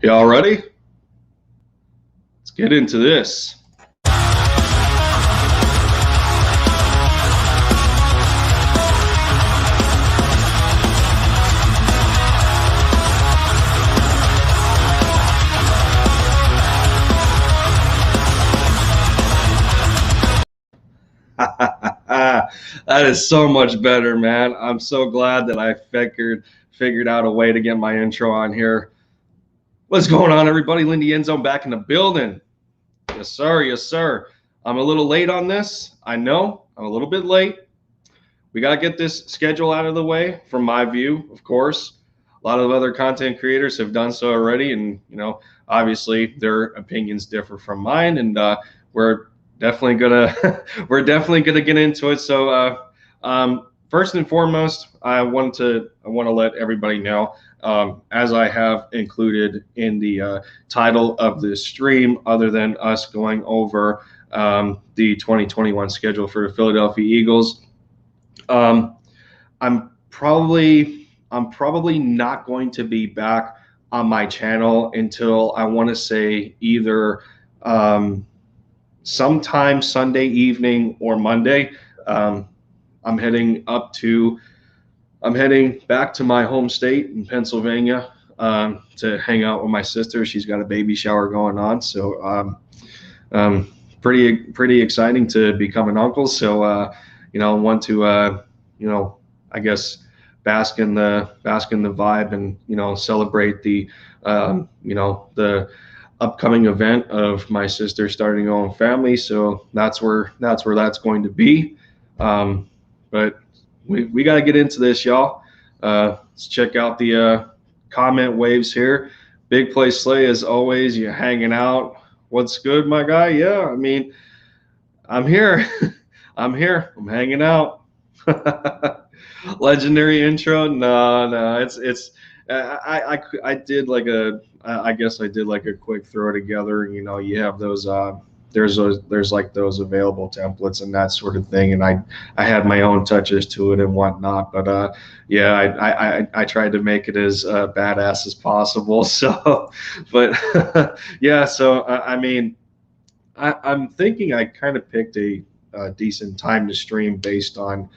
Y'all ready? Let's get into this. That is so much better, man. I'm so glad that I figured out a way to get my intro on here. What's going on, everybody? Lindy Endzone back in the building. Yes, sir. Yes, sir. I'm a little late on this. I know I'm a little bit late. We got to get this schedule out of the way from my view, of course. A lot of other content creators have done so already. And, obviously their opinions differ from mine. And we're definitely gonna get into it. So first and foremost, I want to let everybody know, as I have included in the title of this stream, other than us going over the 2021 schedule for the Philadelphia Eagles, I'm probably not going to be back on my channel until I want to say either sometime Sunday evening or Monday. I'm heading back to my home state in Pennsylvania to hang out with my sister. She's got a baby shower going on, so pretty exciting to become an uncle. So want to I guess bask in the vibe and celebrate the the upcoming event of my sister starting her own family. So that's where that's going to be. But we got to get into this, y'all. Let's check out the comment waves here. Big Play Slay, as always, you hanging out. What's good, my guy? Yeah, I mean, I'm here. I'm hanging out. Legendary intro. No, it's I did like I guess I did like a quick throw together. You have those there's like those available templates and that sort of thing, and I had my own touches to it and whatnot. But yeah, I tried to make it as badass as possible. So, but yeah, so I mean, I'm thinking I kind of picked a decent time to stream based on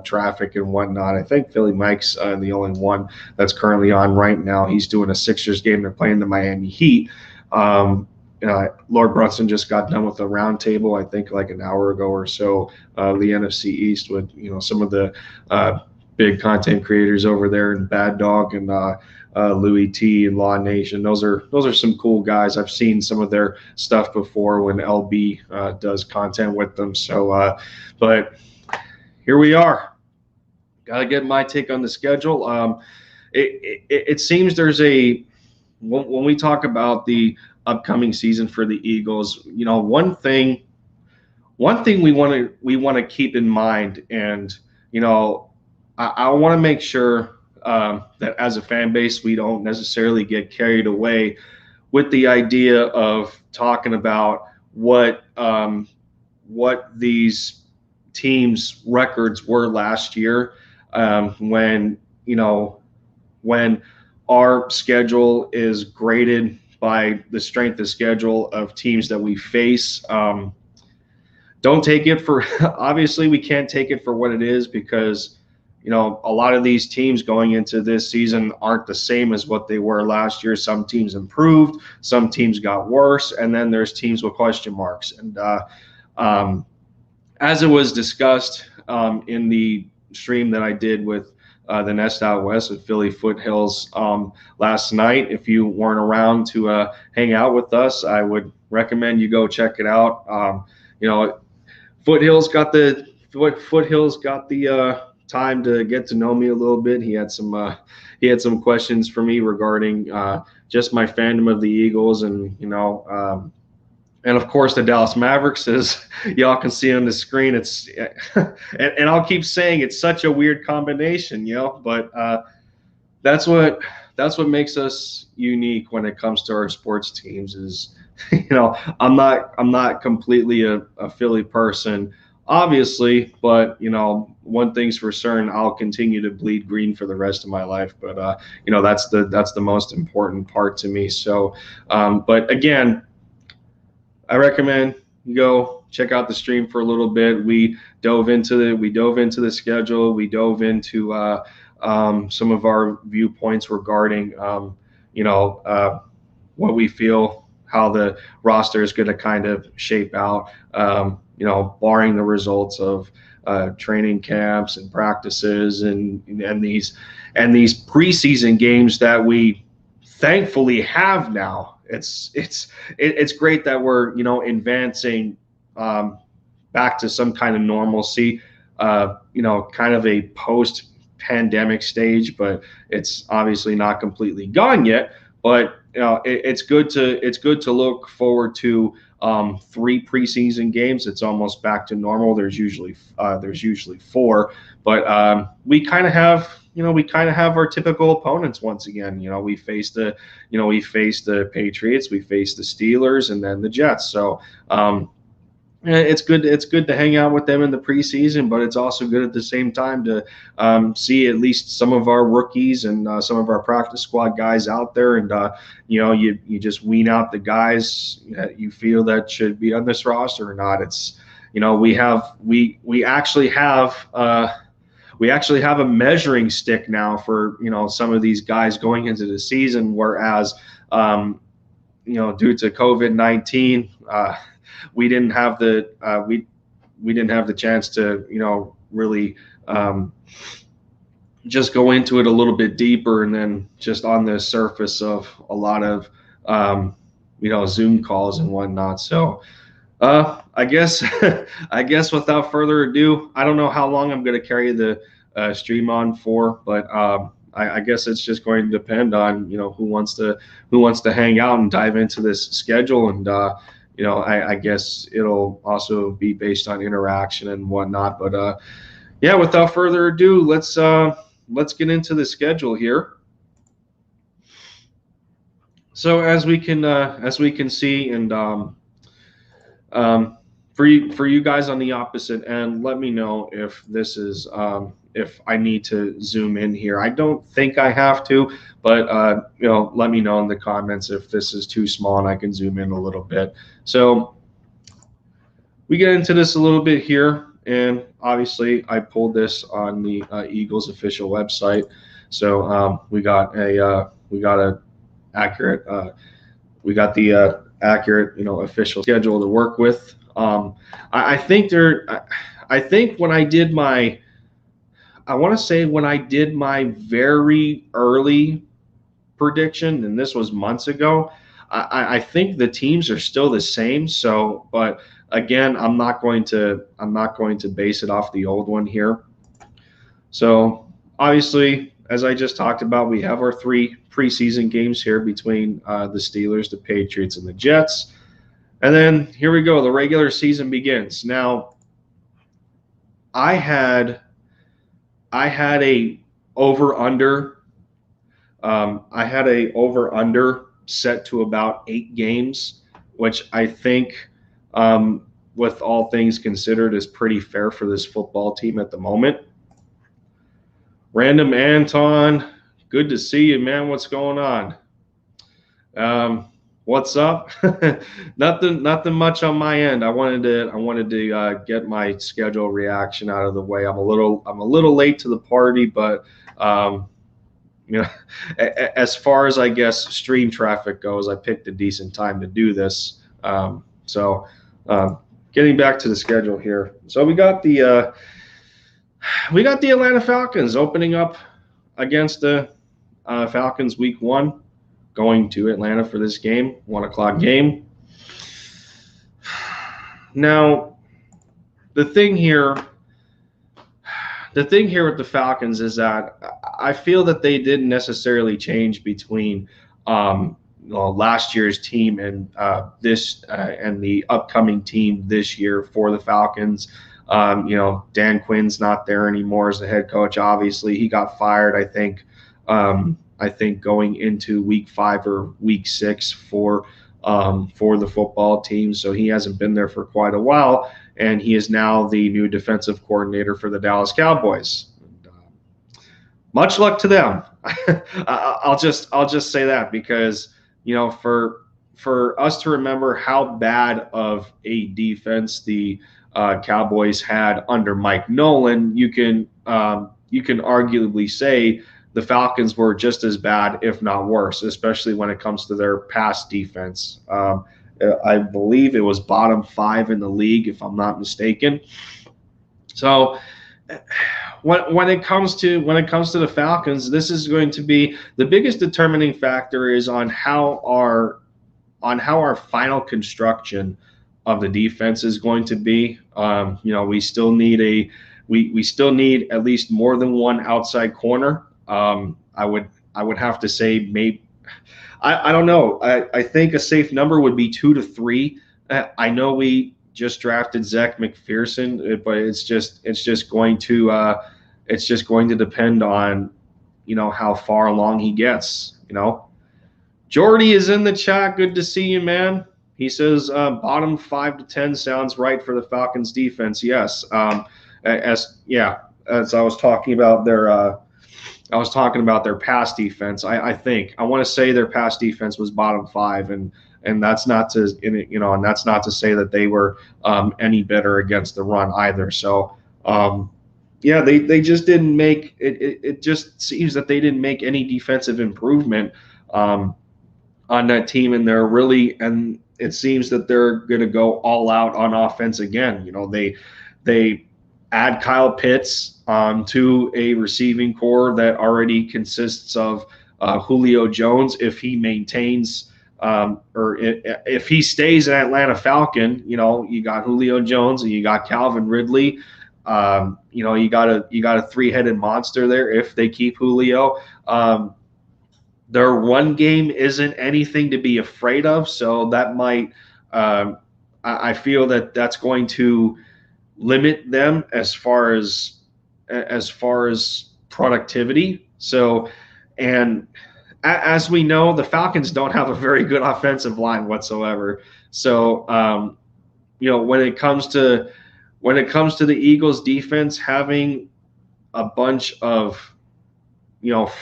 traffic and whatnot. I think Philly Mike's the only one that's currently on right now. He's doing a Sixers game. They're playing the Miami Heat. Lord Brunson just got done with a roundtable, I think like an hour ago or so, the NFC East with some of the big content creators over there, and Bad Dog and Louis T and Law Nation. Those are some cool guys. I've seen some of their stuff before when LB does content with them. So, but here we are. Got to get my take on the schedule. It seems there's when we talk about the upcoming season for the Eagles, one thing we want to keep in mind, and I want to make sure that as a fan base we don't necessarily get carried away with the idea of talking about what these teams' records were last year, when our schedule is graded by the strength of schedule of teams that we face. Don't take it for, obviously we can't take it for what it is, because a lot of these teams going into this season aren't the same as what they were last year. Some teams improved, some teams got worse, and then there's teams with question marks. And as it was discussed in the stream that I did with the Nest Out West with Philly Foothills last night, if you weren't around to hang out with us, I would recommend you go check it out. Foothills got the time to get to know me a little bit. He had some questions for me regarding just my fandom of the Eagles, and and of course the Dallas Mavericks, as y'all can see on the screen. It's and I'll keep saying it's such a weird combination, but that's what makes us unique when it comes to our sports teams. Is I'm not completely a Philly person obviously, but one thing's for certain, I'll continue to bleed green for the rest of my life. But that's the most important part to me. So, but again, I recommend you go check out the stream for a little bit. We dove into the schedule. We dove into some of our viewpoints regarding what we feel, how the roster is going to kind of shape out. Barring the results of training camps and practices and these preseason games that we thankfully have now. It's great that we're advancing back to some kind of normalcy. Kind of a post-pandemic stage, but it's obviously not completely gone yet. But it's good to look forward to 3 preseason games. It's almost back to normal. There's usually 4, but we kind of have our typical opponents once again. We face the Patriots, we face the Steelers, and then the Jets. So it's good to hang out with them in the preseason, but it's also good at the same time to see at least some of our rookies and some of our practice squad guys out there, and you just wean out the guys that you feel that should be on this roster or not. It's we actually have a measuring stick now for some of these guys going into the season, whereas due to COVID-19. We didn't have the we didn't have the chance to really just go into it a little bit deeper, and then just on the surface of a lot of Zoom calls and whatnot. So I guess without further ado, I don't know how long I'm going to carry the stream on for, but I guess it's just going to depend on who wants to hang out and dive into this schedule, and I guess it'll also be based on interaction and whatnot. But without further ado, let's get into the schedule here. So as we can see, and for you guys on the opposite end, let me know if this is if I need to zoom in here. I don't think I have to, but let me know in the comments if this is too small and I can zoom in a little bit. So we get into this a little bit here, and obviously I pulled this on the Eagles official website. So we got the accurate official schedule to work with. I think when I did my very early prediction, and this was months ago, I think the teams are still the same. So, but again, I'm not going to base it off the old one here. So obviously, as I just talked about, we have our 3 preseason games here between the Steelers, the Patriots, and the Jets. And then here we go. The regular season begins. Now, I had a over/under. I had a over/under set to about 8 games, which I think, with all things considered, is pretty fair for this football team at the moment. Random Anton, good to see you, man. What's going on? What's up? Nothing much on my end. I wanted to get my schedule reaction out of the way. I'm a little late to the party, but as far as I guess stream traffic goes, I picked a decent time to do this. So getting back to the schedule here. So we got the Atlanta Falcons opening up against the Falcons week 1. Going to Atlanta for this game, 1:00 game. Now, the thing here with the Falcons is that I feel that they didn't necessarily change between last year's team and this and the upcoming team this year for the Falcons. Dan Quinn's not there anymore as the head coach. Obviously, he got fired, I think going into week 5 or week 6 for for the football team. So he hasn't been there for quite a while, and he is now the new defensive coordinator for the Dallas Cowboys. Much luck to them. I'll just say that, because for us to remember how bad of a defense the Cowboys had under Mike Nolan, you can arguably say the Falcons were just as bad, if not worse, especially when it comes to their pass defense. I believe it was bottom 5 in the league, if I'm not mistaken. So when it comes to the Falcons, this is going to be the biggest determining factor is on how our final construction of the defense is going to be. We still need we still need at least more than one outside corner. I would have to say maybe I don't know. I think a safe number would be 2 to 3. I know we just drafted Zach McPherson, but it's just going to depend on how far along he gets. Jordy is in the chat. Good to see you, man. He says bottom 5 to 10 sounds right for the Falcons defense. Yes. As I was talking about their pass defense. I want to say their pass defense was bottom 5, and that's not to say that they were any better against the run either. So they just didn't make it. It just seems that they didn't make any defensive improvement on that team, and it seems that they're going to go all out on offense again. They add Kyle Pitts to a receiving core that already consists of Julio Jones. If he maintains or if he stays an Atlanta Falcon, you got Julio Jones and you got Calvin Ridley. You got a 3-headed monster there if they keep Julio. Their run game isn't anything to be afraid of, so that might I feel that that's going to limit them as far as productivity. So, and as we know, the Falcons don't have a very good offensive line whatsoever. So, when it comes to the Eagles defense, having a bunch of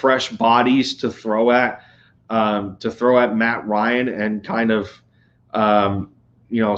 fresh bodies to throw at Matt Ryan and kind of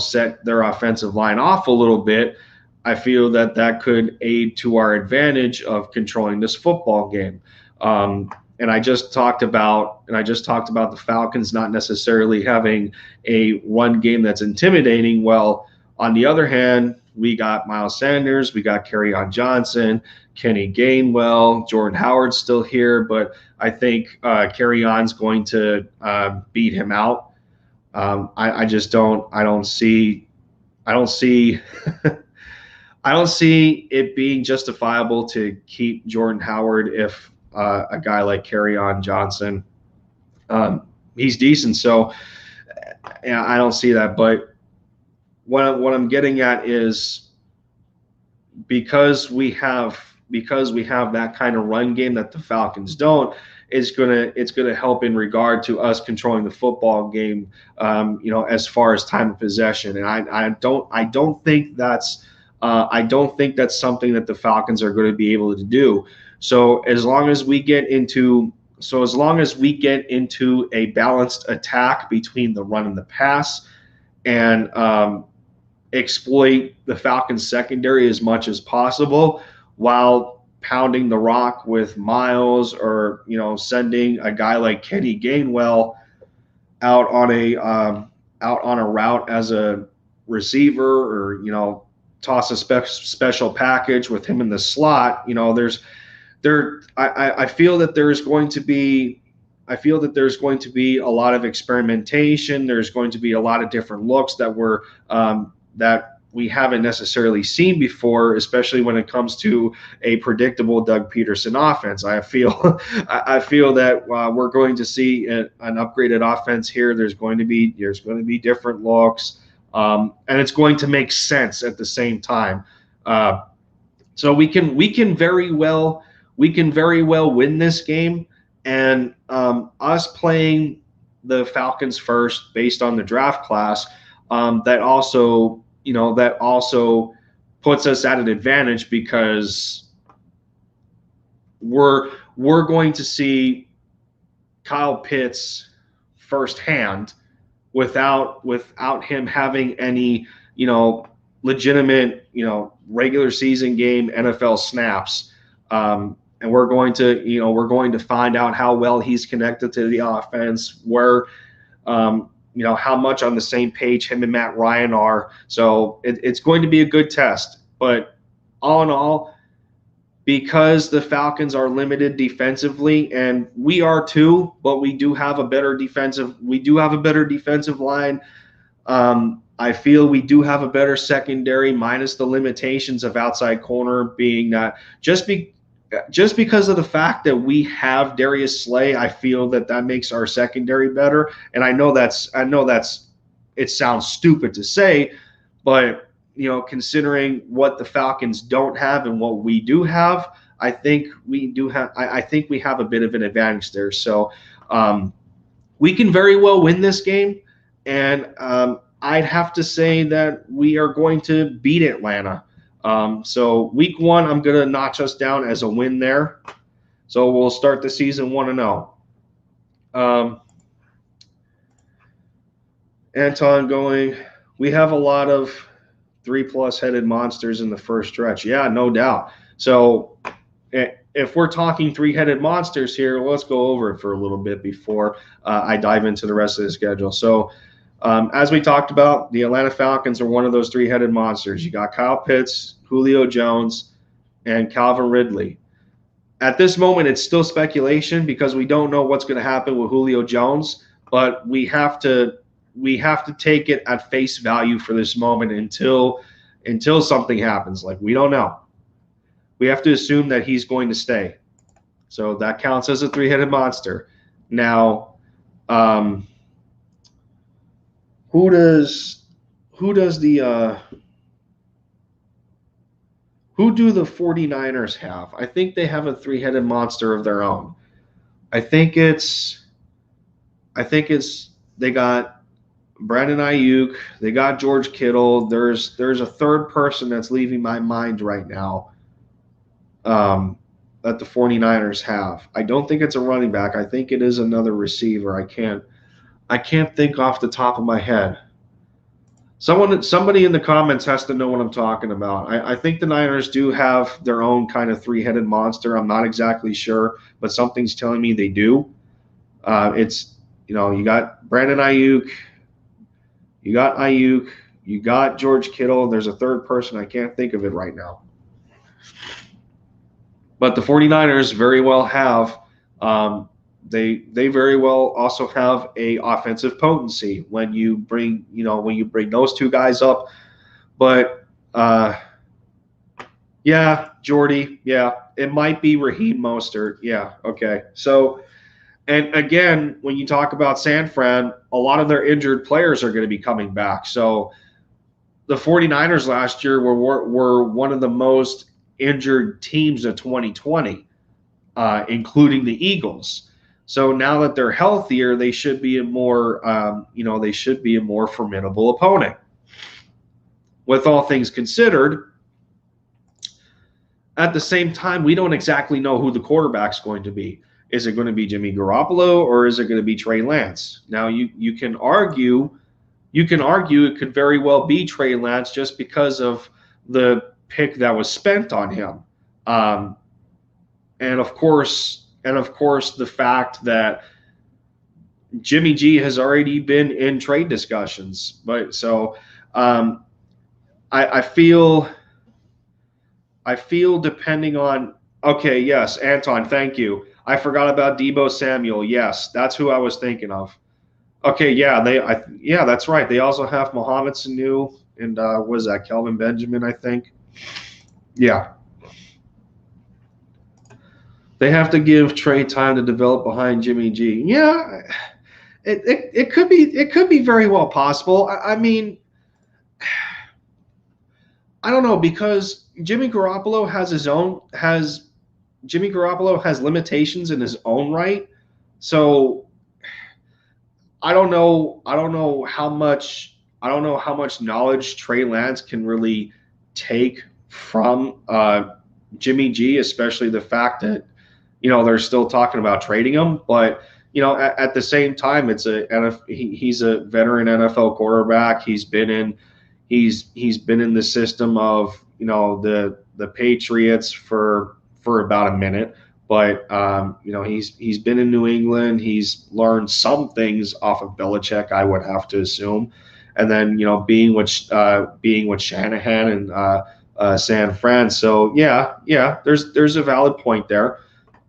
set their offensive line off a little bit, I feel that could aid to our advantage of controlling this football game. And I just talked about the Falcons not necessarily having a run game that's intimidating. Well, on the other hand, we got Miles Sanders, we got Kerryon Johnson, Kenny Gainwell, Jordan Howard's still here, but I think Kerryon's going to beat him out. I don't see I don't see it being justifiable to keep Jordan Howard if a guy like Kerryon Johnson, he's decent. So I don't see that. But what I'm getting at is because we have that kind of run game that the Falcons don't, it's gonna help in regard to us controlling the football game, as far as time of possession. And I don't think that's something that the Falcons are going to be able to do. So as long as we get into a balanced attack between the run and the pass, and exploit the Falcons secondary as much as possible, while pounding the rock with Miles, or sending a guy like Kenny Gainwell out on a route as a receiver, or toss a special package with him in the slot. I feel that there's going to be a lot of experimentation. There's going to be a lot of different looks that we haven't necessarily seen before, especially when it comes to a predictable Doug Peterson offense. I feel that we're going to see an upgraded offense here. There's going to be different looks. And it's going to make sense at the same time. So we can very well win this game, and us playing the Falcons first based on the draft class, that also puts us at an advantage because we're going to see Kyle Pitts firsthand without him having any legitimate regular season game NFL snaps. And we're going to find out how well he's connected to the offense, where how much on the same page him and Matt Ryan are. So it's going to be a good test. But all in all, because the Falcons are limited defensively, and we are too, but we do have a better defensive line. I feel we do have a better secondary, minus the limitations of outside corner being that just because of the fact that we have Darius Slay. I feel that makes our secondary better. And I know it sounds stupid to say, but considering what the Falcons don't have and what we do have, I think we have a bit of an advantage there. So we can very well win this game, and I'd have to say that we are going to beat Atlanta. So week 1, I'm going to notch us down as a win there. So we'll start the season 1-0. Anton going, we have a lot of 3+ headed monsters in the first stretch. Yeah, no doubt. So if we're talking 3-headed monsters here, let's go over it for a little bit before I dive into the rest of the schedule. So as we talked about, the Atlanta Falcons are one of those 3-headed monsters. You got Kyle Pitts, Julio Jones, and Calvin Ridley. At this moment, it's still speculation because we don't know what's going to happen with Julio Jones, but we have to take it at face value for this moment until something happens. Like, we don't know. We have to assume that he's going to stay. So that counts as a 3-headed monster. Now, who do the 49ers have? I think they have a 3-headed monster of their own. I think it's they got Brandon Ayuk, they got George Kittle. There's a third person that's leaving my mind right now that the 49ers have. I don't think it's a running back. I think it is another receiver. I can't think off the top of my head. Somebody in the comments has to know what I'm talking about. I think the Niners do have their own kind of 3-headed monster. I'm not exactly sure, but something's telling me they do. You got Brandon Ayuk, you got George Kittle. There's a third person. I can't think of it right now. But the 49ers very well have they very well also have a offensive potency when you bring those two guys up. But yeah, Jordy, yeah, it might be Raheem Mostert. Yeah, okay. So, and again, when you talk about San Fran, a lot of their injured players are going to be coming back. So the 49ers last year were one of the most injured teams of 2020, including the Eagles. So now that they're healthier, they should be a more formidable opponent. With all things considered, at the same time, we don't exactly know who the quarterback's going to be. Is it going to be Jimmy Garoppolo or is it going to be Trey Lance? Now you can argue it could very well be Trey Lance just because of the pick that was spent on him, and of course the fact that Jimmy G has already been in trade discussions. But so I feel depending on, okay, yes, Anton, thank you. I forgot about Deebo Samuel. Yes, that's who I was thinking of. Okay, yeah, that's right. They also have Mohamed Sanu and what is that, Kelvin Benjamin, I think. Yeah. They have to give Trey time to develop behind Jimmy G. Yeah, it could be very well possible. I mean, I don't know, because Jimmy Garoppolo has limitations in his own right. So I don't know. I don't know how much. I don't know how much knowledge Trey Lance can really take from Jimmy G, especially the fact that they're still talking about trading him. But at the same time, he's a veteran NFL quarterback. He's been in the system of the Patriots for about a minute. But he's been in New England. He's learned some things off of Belichick, I would have to assume, and then being with Shanahan and San Fran. So yeah, there's a valid point there.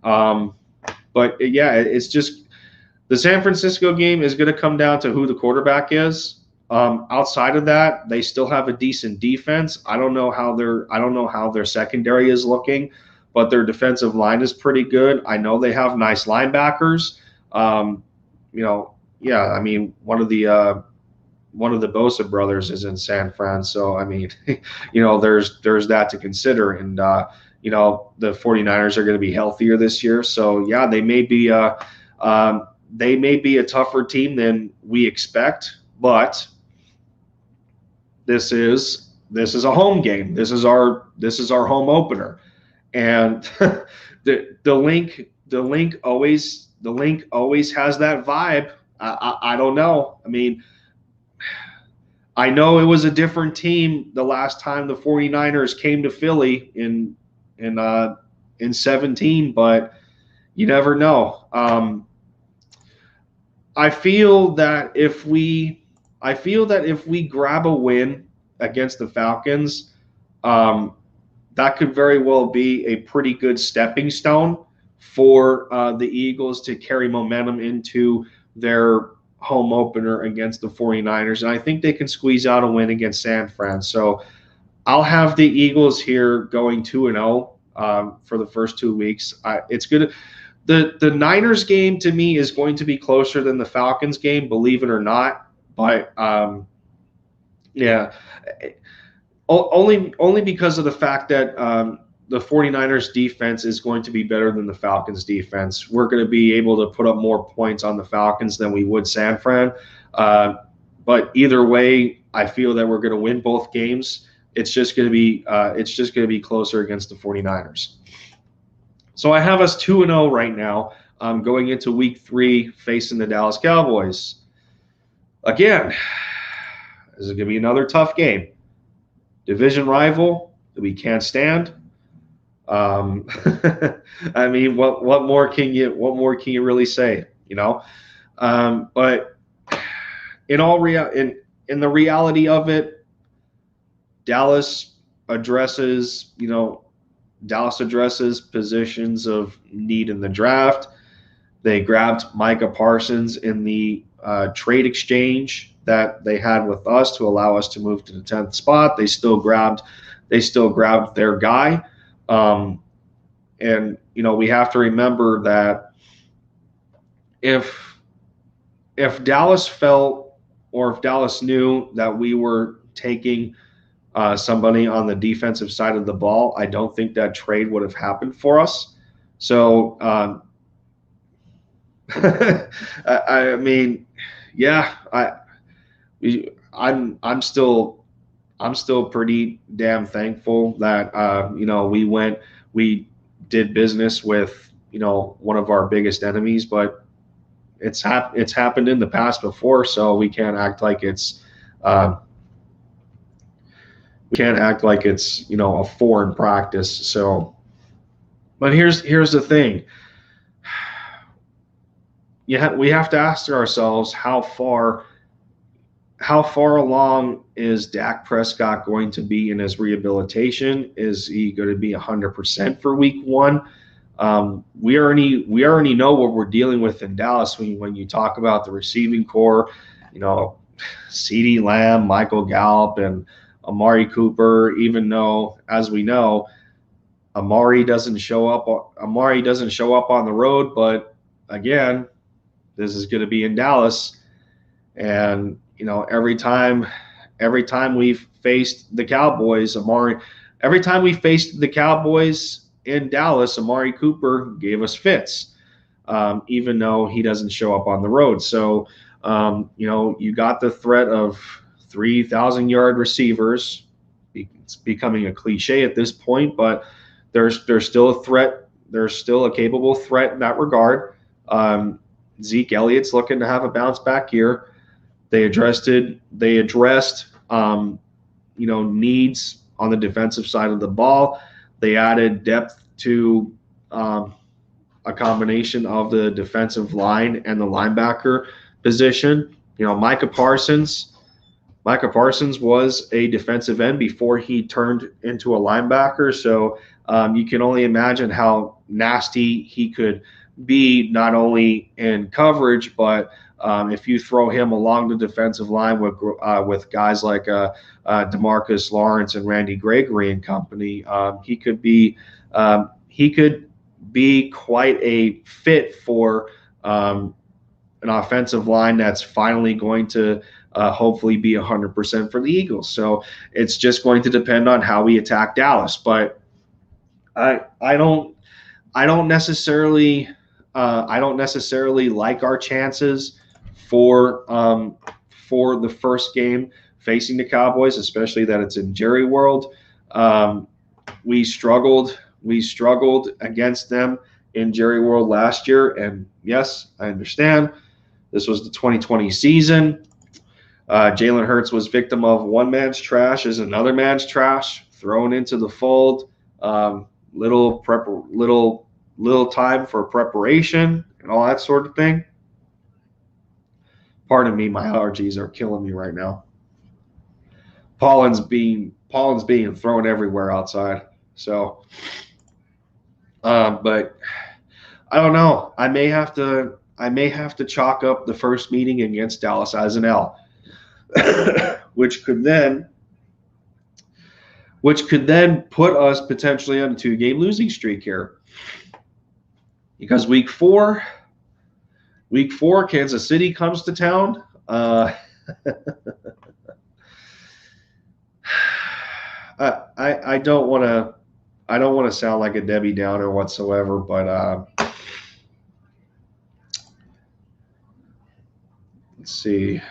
But yeah, it's just the San Francisco game is going to come down to who the quarterback is. Outside of that, they still have a decent defense. I don't know how their secondary is looking, but their defensive line is pretty good. I know they have nice linebackers. Yeah, I mean, one of the Bosa brothers is in San Fran, so I mean, there's that to consider. And the 49ers are going to be healthier this year, so yeah, they may be a tougher team than we expect, but this is a home game. This is our home opener, and the link always has that vibe. I don't know. I mean, I know it was a different team the last time the 49ers came to Philly in 17, but you never know. I feel that if we grab a win against the Falcons, that could very well be a pretty good stepping stone for the Eagles to carry momentum into their home opener against the 49ers. And I think they can squeeze out a win against San Fran. So I'll have the Eagles here going 2-0 for the first 2 weeks. It's good. The Niners game to me is going to be closer than the Falcons game, believe it or not. But yeah, only because of the fact that the 49ers defense is going to be better than the Falcons defense. We're going to be able to put up more points on the Falcons than we would San Fran. But either way, I feel that we're going to win both games. It's just going to be closer against the 49ers. So I have us 2-0 right now, going into Week 3 facing the Dallas Cowboys. Again, this is going to be another tough game. Division rival that we can't stand. I mean, what more can you really say? But in the reality of it, Dallas addresses positions of need in the draft. They grabbed Micah Parsons in the trade exchange that they had with us to allow us to move to the 10th spot. They still grabbed their guy. And we have to remember that if Dallas felt, or if Dallas knew that we were taking somebody on the defensive side of the ball, I don't think that trade would have happened for us. So I mean, yeah, I'm still pretty damn thankful that we did business with one of our biggest enemies, but it's happened in the past before, so we can't act like it's a foreign practice. So, but here's the thing. We have to ask ourselves how far along is Dak Prescott going to be in his rehabilitation? Is he going to be 100% for Week 1? We already know what we're dealing with in Dallas when you talk about the receiving core. CeeDee Lamb, Michael Gallup, and Amari Cooper. Even though, as we know, Amari doesn't show up on the road, but again, this is going to be in Dallas, and every time we've faced the Cowboys, in Dallas, Amari Cooper gave us fits, even though he doesn't show up on the road. So You got the threat of 3,000-yard receivers. It's becoming a cliche at this point, but there's still a threat. There's still a capable threat in that regard. Zeke Elliott's looking to have a bounce back year. They addressed needs on the defensive side of the ball. They added depth to a combination of the defensive line and the linebacker position. Micah Parsons was a defensive end before he turned into a linebacker. So you can only imagine how nasty he could be, not only in coverage, but if you throw him along the defensive line with guys like DeMarcus Lawrence and Randy Gregory and company, he could be quite a fit for an offensive line that's finally going to hopefully be 100% for the Eagles. So it's just going to depend on how we attack Dallas. But I don't necessarily like our chances for the first game facing the Cowboys, especially that it's in Jerry World. We struggled against them in Jerry World last year, and yes, I understand this was the 2020 season. Jalen Hurts was victim of one man's trash as another man's trash thrown into the fold. Little time for preparation and all that sort of thing. Pardon me, my allergies are killing me right now. Pollen's being thrown everywhere outside. So, but I don't know. I may have to chalk up the first meeting against Dallas as an L, which could then put us potentially on a 2-game losing streak here. Because week four, Kansas City comes to town. I don't want to sound like a Debbie Downer whatsoever, but let's see.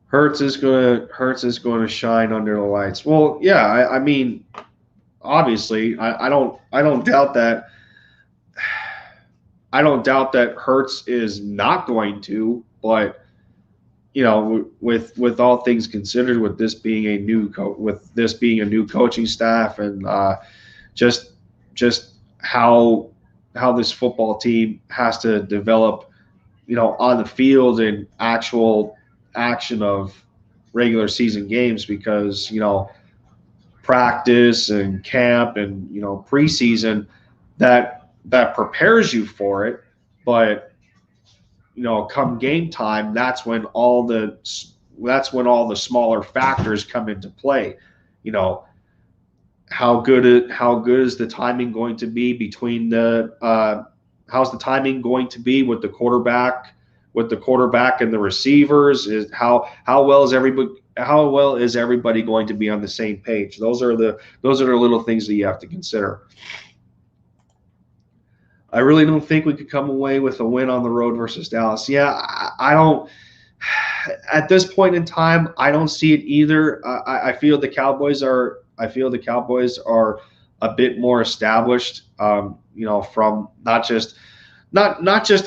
Hurts is going to shine under the lights. Well, yeah, I mean, obviously, I don't doubt that. I don't doubt that Hurts is not going to, but with all things considered, with this being a new coaching staff, and just how this football team has to develop, on the field and actual action of regular season games, because practice and camp and preseason that prepares you for it, but come game time, that's when all the smaller factors come into play. How good is the timing going to be between how's the timing going to be with the quarterback and the receivers? Is how well is everybody going to be on the same page? Those are the little things that you have to consider. I really don't think we could come away with a win on the road versus Dallas. Yeah, I don't. At this point in time, I don't see it either. I feel the Cowboys are a bit more established. From not just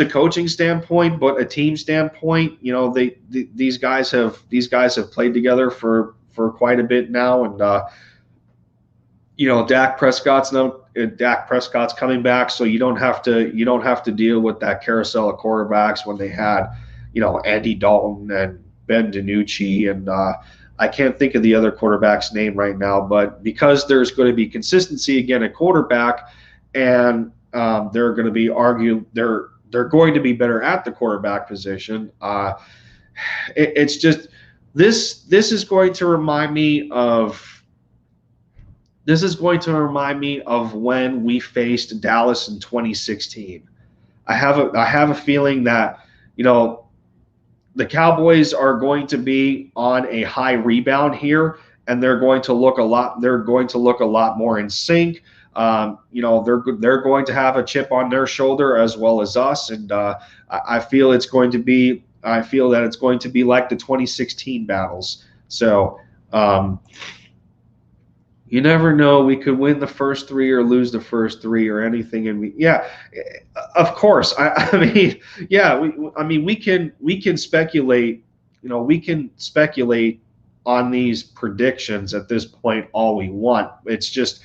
a coaching standpoint, but a team standpoint. These guys have played together for quite a bit now, and Dak Prescott's coming back, so you don't have to deal with that carousel of quarterbacks when they had, Andy Dalton and Ben DiNucci, and I can't think of the other quarterback's name right now, but because there's going to be consistency again at quarterback, and they're going to be they're going to be better at the quarterback position. It's just this is going to remind me of. This is going to remind me of when we faced Dallas in 2016. I have a feeling that the Cowboys are going to be on a high rebound here, and they're going to look a lot more in sync. They're going to have a chip on their shoulder as well as us, and I feel it's going to be I feel that it's going to be like the 2016 battles. So you never know. We could win the first three or lose the first three or anything. And of course. I mean, yeah. We can speculate. We can speculate on these predictions at this point all we want. It's just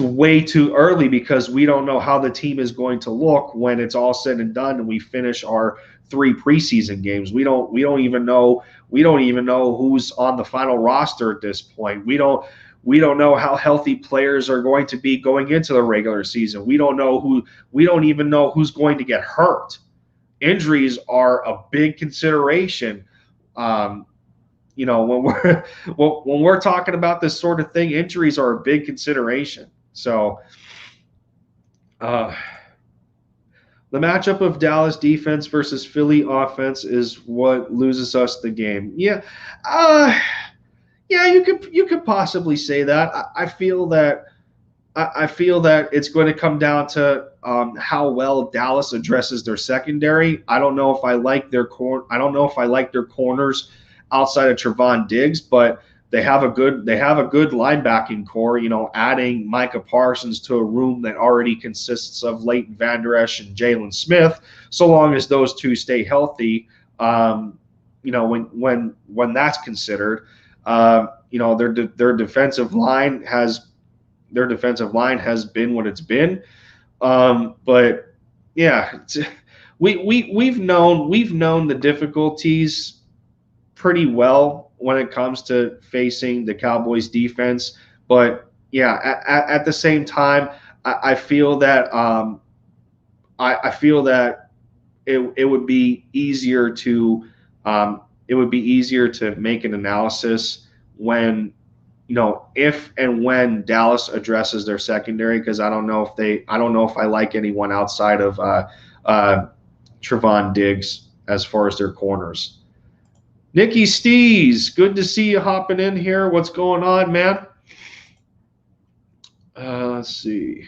way too early because we don't know how the team is going to look when it's all said and done and we finish our 3 preseason games. We don't even know who's on the final roster at this point. We don't know how healthy players are going to be going into the regular season. We don't even know who's going to get hurt. Injuries are a big consideration. When we're talking about this sort of thing, injuries are a big consideration. So the matchup of Dallas defense versus Philly offense is what loses us the game. Yeah, you could possibly say that. I feel that it's going to come down to how well Dallas addresses their secondary. I don't know if I like their corners outside of Trevon Diggs, but they have a good linebacking core. Adding Micah Parsons to a room that already consists of Leighton Vander Esch and Jalen Smith, so long as those two stay healthy. When that's considered, their defensive line has been what it's been. But yeah, we've known the difficulties pretty well when it comes to facing the Cowboys defense. But yeah, at the same time, I feel that it would be easier to make an analysis when if and when Dallas addresses their secondary, because I don't know if I like anyone outside of Trevon Diggs as far as their corners. Nikki Stees, good to see you hopping in here. What's going on, man? Let's see.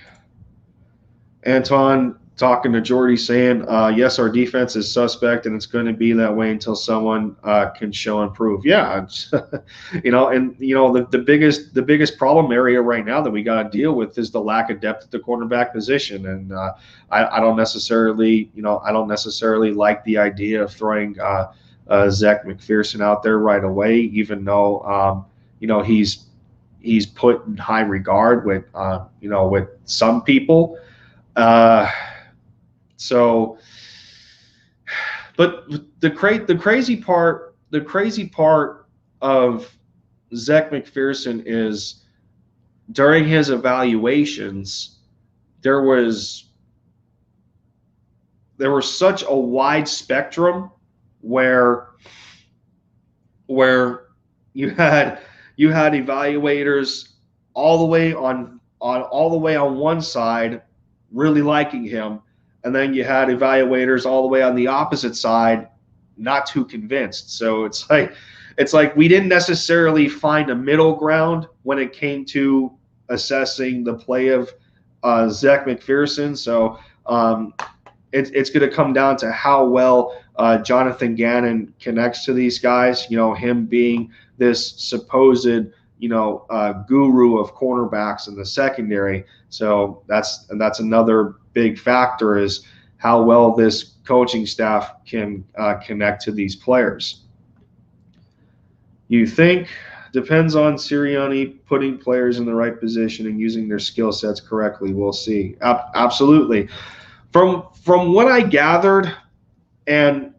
Anton talking to Jordy saying, yes, our defense is suspect, and it's going to be that way until someone can show and prove. Yeah, the biggest problem area right now that we got to deal with is the lack of depth at the quarterback position, and I don't necessarily like the idea of throwing Zach McPherson out there right away, even though he's put in high regard with some people. So, but the crazy part of Zach McPherson is during his evaluations, there was such a wide spectrum where you had evaluators all the way on one side really liking him, and then you had evaluators all the way on the opposite side not too convinced. So it's like we didn't necessarily find a middle ground when it came to assessing the play of Zach McPherson. So it's going to come down to how well Jonathan Gannon connects to these guys. Him being this supposed guru of cornerbacks in the secondary. So that's another big factor is how well this coaching staff can connect to these players. You think depends on Sirianni putting players in the right position and using their skill sets correctly. We'll see. Absolutely. From what I gathered, and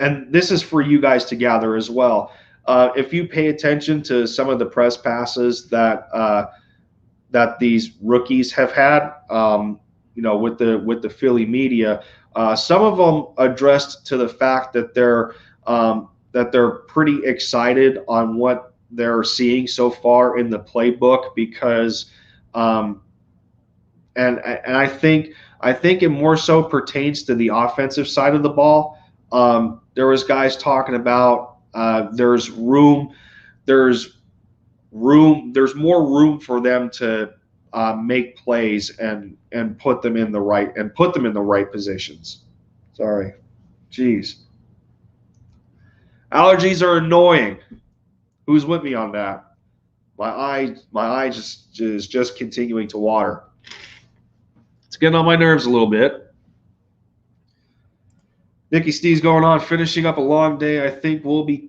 this is for you guys to gather as well. If you pay attention to some of the press passes that these rookies have had, with the Philly media, some of them addressed to the fact that they're pretty excited on what they're seeing so far in the playbook because, and I think it more so pertains to the offensive side of the ball. There was guys talking about there's more room for them to make plays and put them in the right positions. Sorry. Jeez. Allergies are annoying. Who's with me on that? My eye is just continuing to water. It's getting on my nerves a little bit. Nicky Steve's going on, finishing up a long day. I think we'll be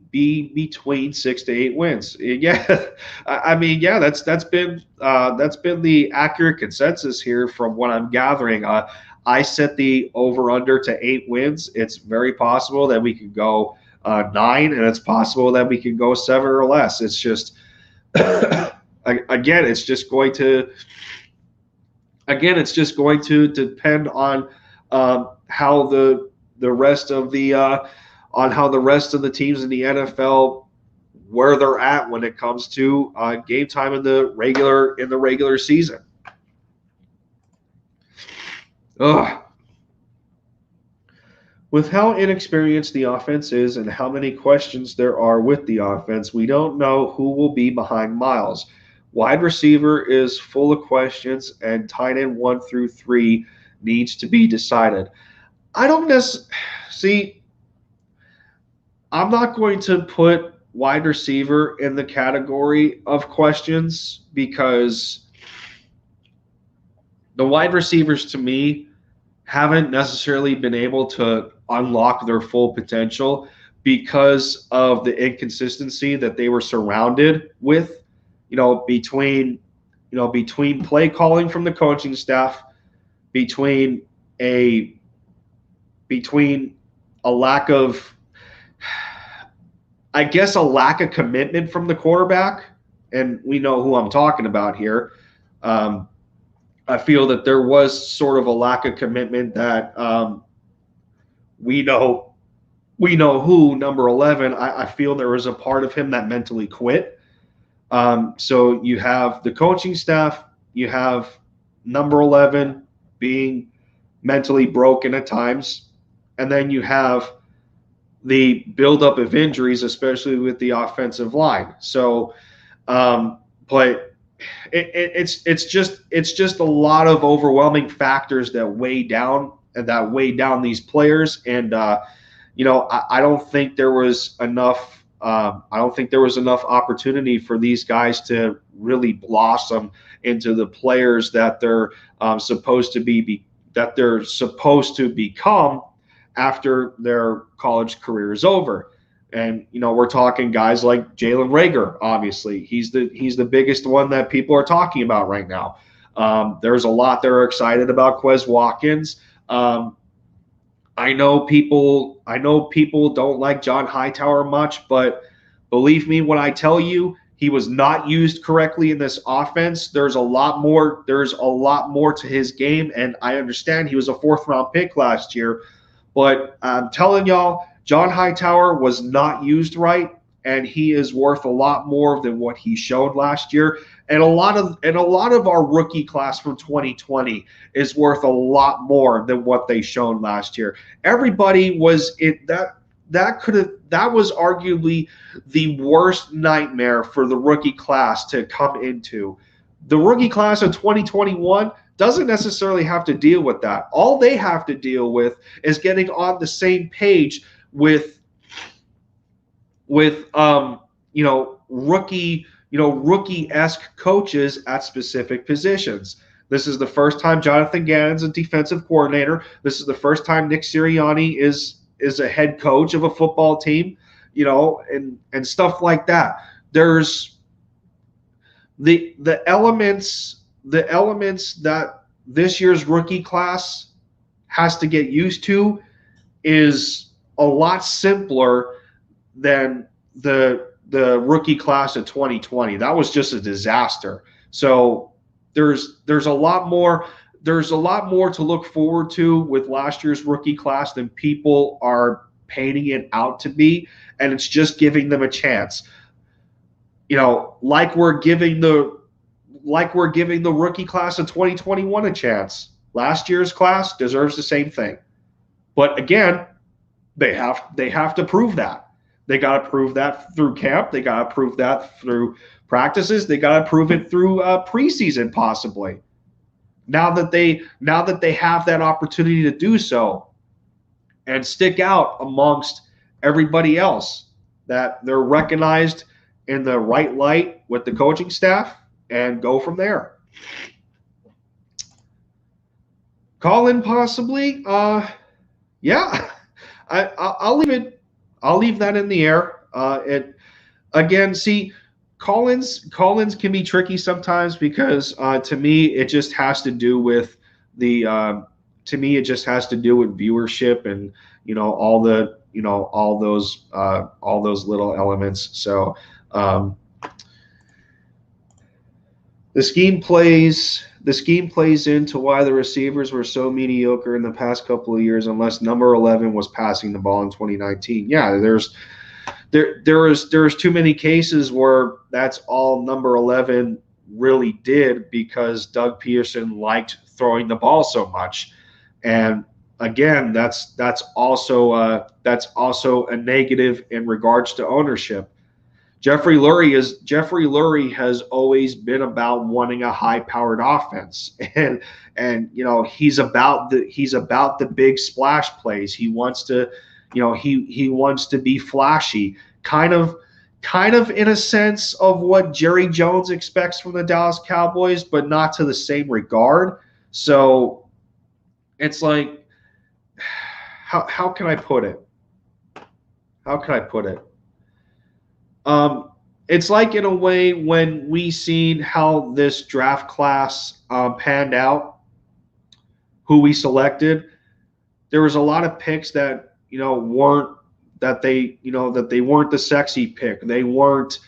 between 6 to 8 wins. Yeah, I mean, yeah, that's been the accurate consensus here from what I'm gathering. I set the over under to 8 wins. It's very possible that we could go 9, and it's possible that we could go 7 or less. It's just again, it's just going to depend on how the rest of the teams in the NFL, where they're at when it comes to game time in the regular season. Ugh. With how inexperienced the offense is and how many questions there are with the offense, we don't know who will be behind Miles. Wide receiver is full of questions, and tight end 1 through 3 needs to be decided. I don't see. I'm not going to put wide receiver in the category of questions because the wide receivers, to me, haven't necessarily been able to unlock their full potential because of the inconsistency that they were surrounded with. Between play calling from the coaching staff, between a lack of, I guess, a lack of commitment from the quarterback, and we know who I'm talking about here. I feel that there was sort of a lack of commitment that we know who, number 11. I feel there was a part of him that mentally quit. So you have the coaching staff, you have number 11 being mentally broken at times, and then you have the buildup of injuries, especially with the offensive line. So, but it's just a lot of overwhelming factors that weigh down these players, and I don't think there was enough. I don't think there was enough opportunity for these guys to really blossom into the players that they're supposed to become after their college career is over. And we're talking guys like Jalen Reagor. Obviously, he's the biggest one that people are talking about right now. There's a lot that are excited about Quez Watkins. I know people don't like John Hightower much, but believe me when I tell you, he was not used correctly in this offense. There's a lot more to his game, and I understand he was a 4th-round pick last year, but I'm telling y'all, John Hightower was not used right, and he is worth a lot more than what he showed last year. And a lot of our rookie class from 2020 is worth a lot more than what they shown last year. Everybody was that was arguably the worst nightmare for the rookie class to come into. The rookie class of 2021 doesn't necessarily have to deal with that. All they have to deal with is getting on the same page with rookie-esque coaches at specific positions. This is the first time Jonathan Gannon's a defensive coordinator. This is the first time Nick Sirianni is a head coach of a football team, and stuff like that. There's the elements that this year's rookie class has to get used to is a lot simpler than the rookie class of 2020. That was just a disaster. So there's a lot more to look forward to with last year's rookie class than people are painting it out to be, and it's just giving them a chance. Like we're giving the rookie class of 2021 a chance. Last year's class deserves the same thing. But again, they have to prove that. They got to prove that through camp. They got to prove that through practices. They got to prove it through preseason, possibly. Now that they have that opportunity to do so, and stick out amongst everybody else, that they're recognized in the right light with the coaching staff, and go from there. Call in possibly. Yeah, I'll leave it. I'll leave that in the air. It again. See, call-ins can be tricky sometimes because to me it just has to do with the. To me, it just has to do with viewership and all the all those little elements. So the scheme plays into why the receivers were so mediocre in the past couple of years, unless number 11 was passing the ball in 2019. Yeah, there's too many cases where that's all number 11 really did, because Doug Peterson liked throwing the ball so much. And again, that's also a negative in regards to ownership. Jeffrey Lurie has always been about wanting a high-powered offense, and he's about the big splash plays. He wants to he wants to be flashy, kind of in a sense of what Jerry Jones expects from the Dallas Cowboys, but not to the same regard. So it's like, how can I put it? It's like, in a way, when we seen how this draft class panned out, who we selected, there was a lot of picks that weren't the sexy pick. They weren't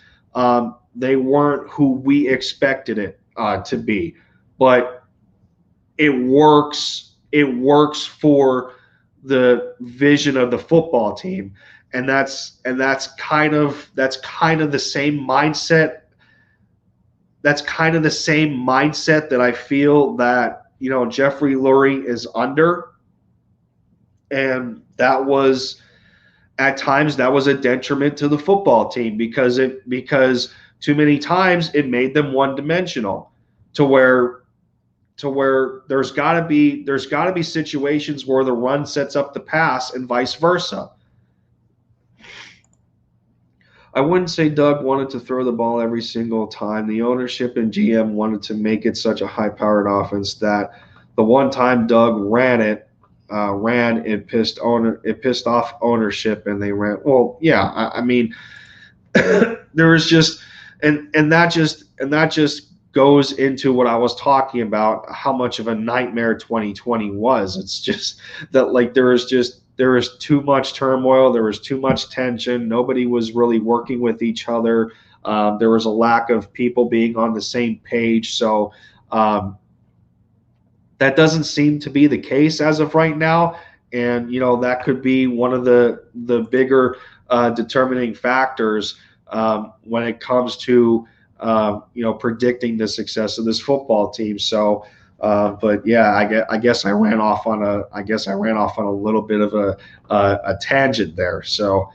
who we expected it to be, but it works. It works for the vision of the football team. And that's kind of the same mindset. That's kind of the same mindset that I feel that Jeffrey Lurie is under, and that was at times a detriment to the football team, because too many times it made them one-dimensional, to where there's got to be situations where the run sets up the pass and vice versa. I wouldn't say Doug wanted to throw the ball every single time. The ownership and GM wanted to make it such a high-powered offense that the one time Doug ran, it pissed off ownership, and they ran. Well, yeah, I mean, there was just and that just goes into what I was talking about, how much of a nightmare 2020 was. It's just that, like, there was too much turmoil. There was too much tension. Nobody was really working with each other. There was a lack of people being on the same page. So that doesn't seem to be the case as of right now. And, that could be one of the bigger determining factors when it comes to, predicting the success of this football team. So, but yeah, I guess I ran off on a little bit of a tangent there. So,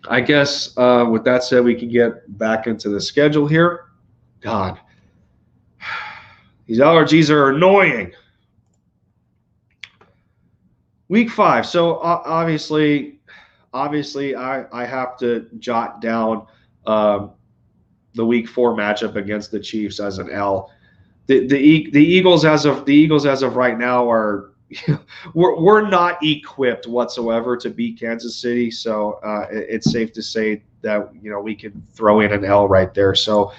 I guess with that said, we can get back into the schedule here. God, these allergies are annoying. Week 5. So obviously, I have to jot down the Week 4 matchup against the Chiefs as an L. The Eagles as of right now are we're not equipped whatsoever to beat Kansas City. So it's safe to say that we can throw in an L right there. So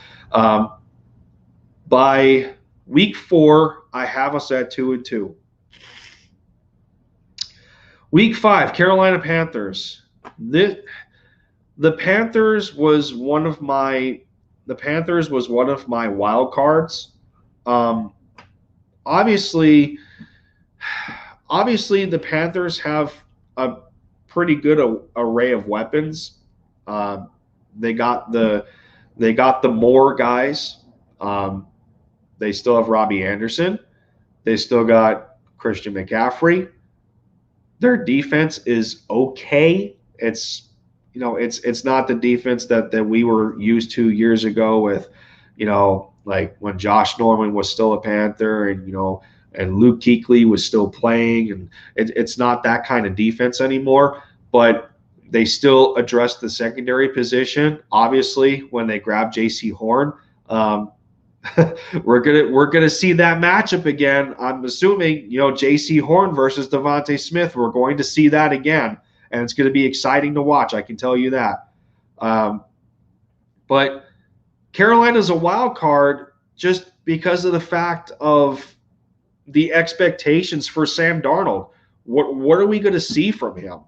by Week 4, I have us at 2-2. Week 5, Carolina Panthers. The Panthers was one of my wild cards. Obviously, the Panthers have a pretty good array of weapons. They got the Moore guys. They still have Robbie Anderson. They still got Christian McCaffrey. Their defense is okay. It's not the defense that we were used to years ago with, like when Josh Norman was still a Panther, and and Luke Kuechly was still playing, and it's not that kind of defense anymore. But they still addressed the secondary position. Obviously, when they grabbed J.C. Horn, we're gonna see that matchup again. I'm assuming, J.C. Horn versus Devontae Smith. We're going to see that again, and it's going to be exciting to watch. I can tell you that. But Carolina's a wild card just because of the fact of the expectations for Sam Darnold. What are we going to see from him?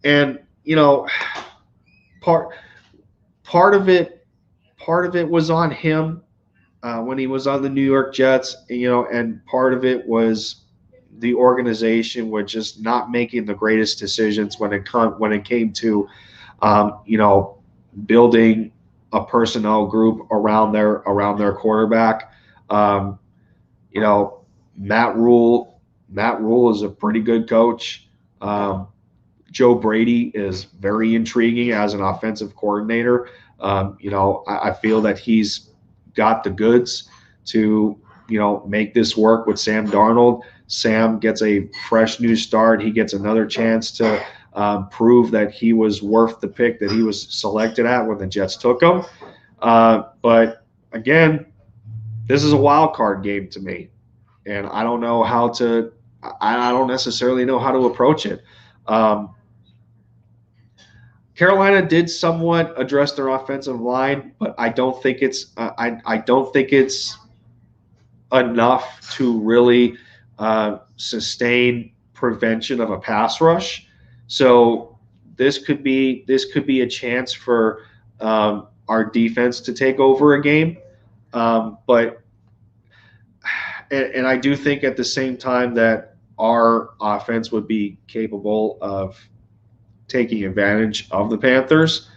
And part of it was on him when he was on the New York Jets, and part of it was the organization was just not making the greatest decisions when it came to building a personnel group around their quarterback. Matt Rule is a pretty good coach. Joe Brady is very intriguing as an offensive coordinator. I feel that he's got the goods to, make this work with Sam Darnold. Sam gets a fresh new start. He gets another chance to prove that he was worth the pick that he was selected at when the Jets took him. But again, this is a wild card game to me, and I don't know how to. I don't necessarily know how to approach it. Carolina did somewhat address their offensive line, but I don't think it's I don't think it's enough to really sustain prevention of a pass rush. So this could be a chance for our defense to take over a game, but I do think at the same time that our offense would be capable of taking advantage of the Panthers.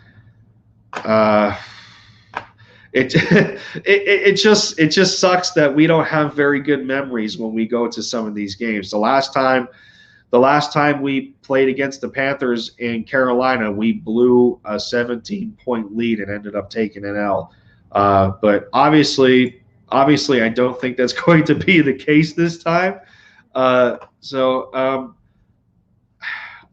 It just sucks that we don't have very good memories when we go to some of these games. The last time we played against the Panthers in Carolina, we blew a 17-point lead and ended up taking an L. But obviously, I don't think that's going to be the case this time. So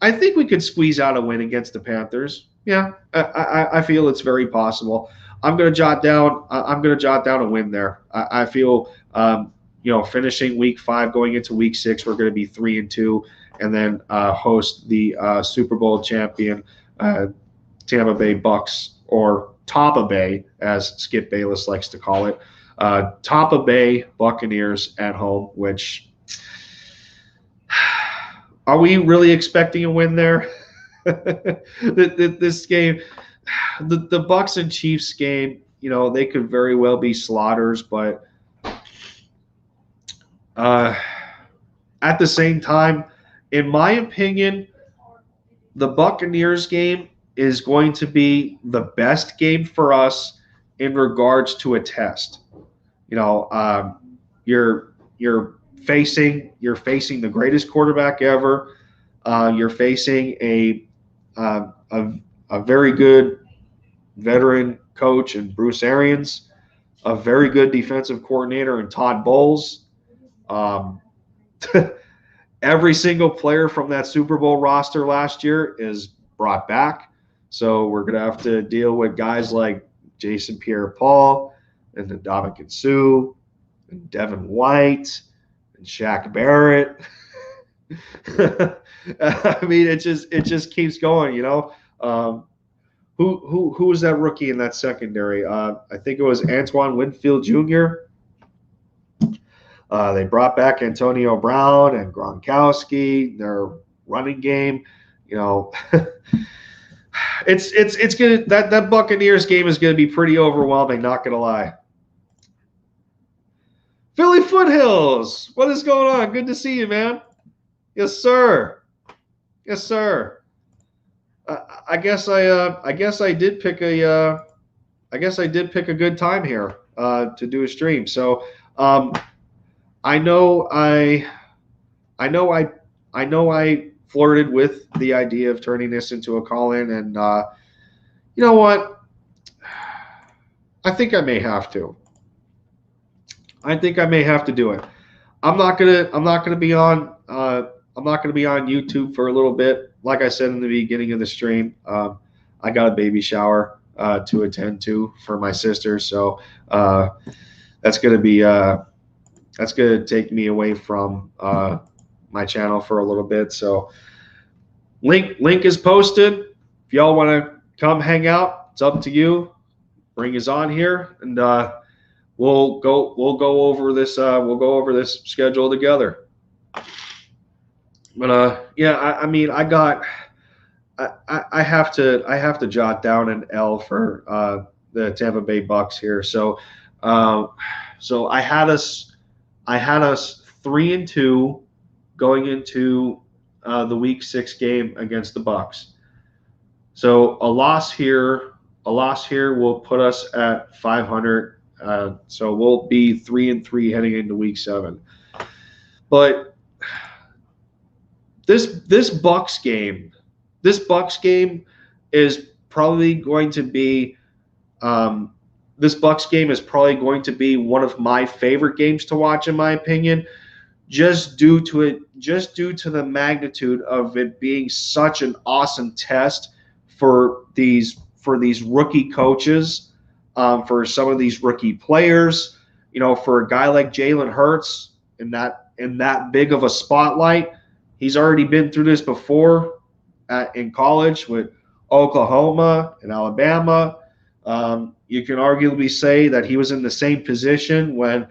I think we could squeeze out a win against the Panthers. Yeah, I feel it's very possible. I'm going to jot down a win there. I feel finishing week 5, going into week 6, we're going to be 3-2, and then host the Super Bowl champion Tampa Bay Bucks, or Tampa Bay, as Skip Bayless likes to call it. Tampa Bay Buccaneers at home, which are we really expecting a win there? This game, the Bucks and Chiefs game, they could very well be slaughters, but at the same time, in my opinion, the Buccaneers game is going to be the best game for us in regards to a test. You're facing the greatest quarterback ever. You're facing a very good veteran coach in Bruce Arians, a very good defensive coordinator in Todd Bowles. Every single player from that Super Bowl roster last year is brought back. So we're going to have to deal with guys like Jason Pierre-Paul and Ndamukong Suh and Devin White and Shaq Barrett. I mean, it just keeps going, Who was that rookie in that secondary? I think it was Antoine Winfield Jr. They brought back Antonio Brown and Gronkowski. Their running game, it's gonna that Buccaneers game is gonna be pretty overwhelming. Not gonna lie. Philly Foothills, what is going on? Good to see you, man. Yes, sir. Yes, sir. I guess I did pick a good time here to do a stream. So I know I flirted with the idea of turning this into a call-in, and you know what? I think I may have to. I think I may have to do it. I'm not gonna be on YouTube for a little bit. Like I said in the beginning of the stream, I got a baby shower to attend to for my sister, so uh, that's gonna be that's gonna take me away from my channel for a little bit. So link is posted. If y'all want to come hang out, it's up to you. Bring us on here, and we'll go over this schedule together. But yeah, I mean, I have to jot down an L for the Tampa Bay Bucks here. So um, so I had us 3-2 going into the Week 6 game against the Bucks. So a loss here will put us at 500. So we'll be 3-3 heading into Week 7. But this Bucks game, is probably going to be this Bucks game is probably going to be one of my favorite games to watch, in my opinion, just due to the magnitude of it being such an awesome test for these rookie coaches, for some of these rookie players. For a guy like Jalen Hurts in that big of a spotlight, he's already been through this before in college with Oklahoma and Alabama. You can arguably say that he was in the same position when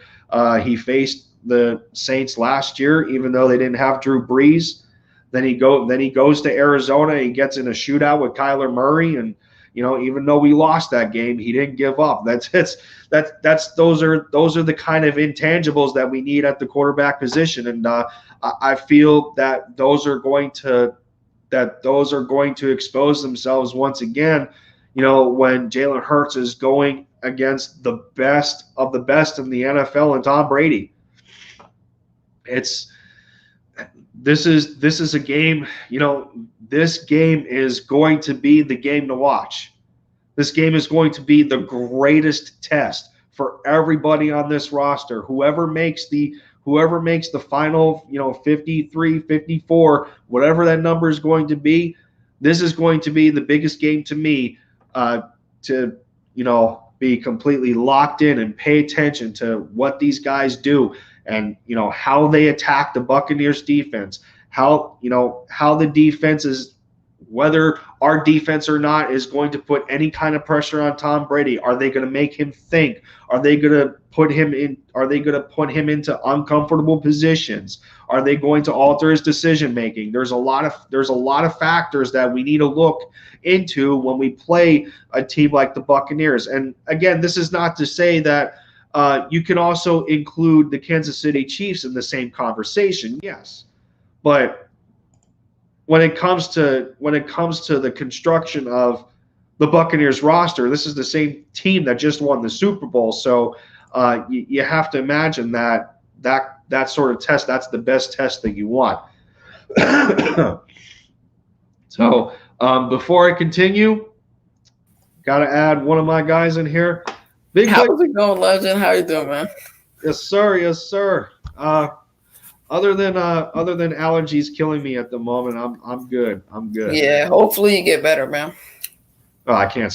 he faced the Saints last year, even though they didn't have Drew Brees. Then he goes to Arizona. He gets in a shootout with Kyler Murray, and even though we lost that game, he didn't give up. Those are the kind of intangibles that we need at the quarterback position, and I feel that those are going to expose themselves once again. When Jalen Hurts is going against the best of the best in the NFL and Tom Brady. This is a game. This game is going to be the game to watch. This game is going to be the greatest test for everybody on this roster. Whoever makes the final, 53, 54, whatever that number is going to be, this is going to be the biggest game to me, to be completely locked in and pay attention to what these guys do, and how they attack the Buccaneers defense, how the defense is, whether our defense or not is going to put any kind of pressure on Tom Brady. Are they going to make him think? Are they going to put him into uncomfortable positions? Are they going to alter his decision making? There's a lot of factors that we need to look into when we play a team like the Buccaneers. And again, this is not to say that you can also include the Kansas City Chiefs in the same conversation. Yes, but when it comes to the construction of the Buccaneers roster, this is the same team that just won the Super Bowl. So you have to imagine that sort of test, that's the best test that you want. So before I continue, got to add one of my guys in here. How's it going, Legend? How you doing, man? Yes, sir. Yes, sir. Other than allergies killing me at the moment, I'm good. I'm good. Yeah, hopefully you get better, man. Oh, I can't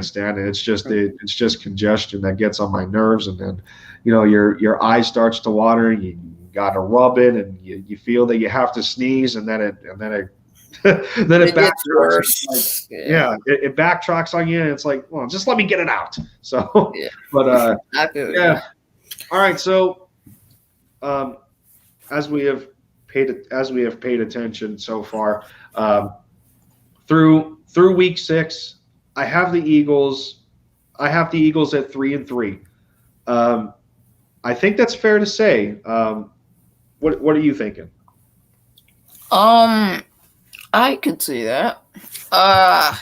stand it. It's just congestion that gets on my nerves, and then your eye starts to water, and you got to rub it, and you feel that you have to sneeze, and then it gets worse. Like, it backtracks on you, and it's like, well, just let me get it out. So, yeah. But I feel it. Yeah. All right. So, as we have paid attention so far, through Week 6, I have the Eagles at 3-3. I think that's fair to say. What are you thinking? I could see that. I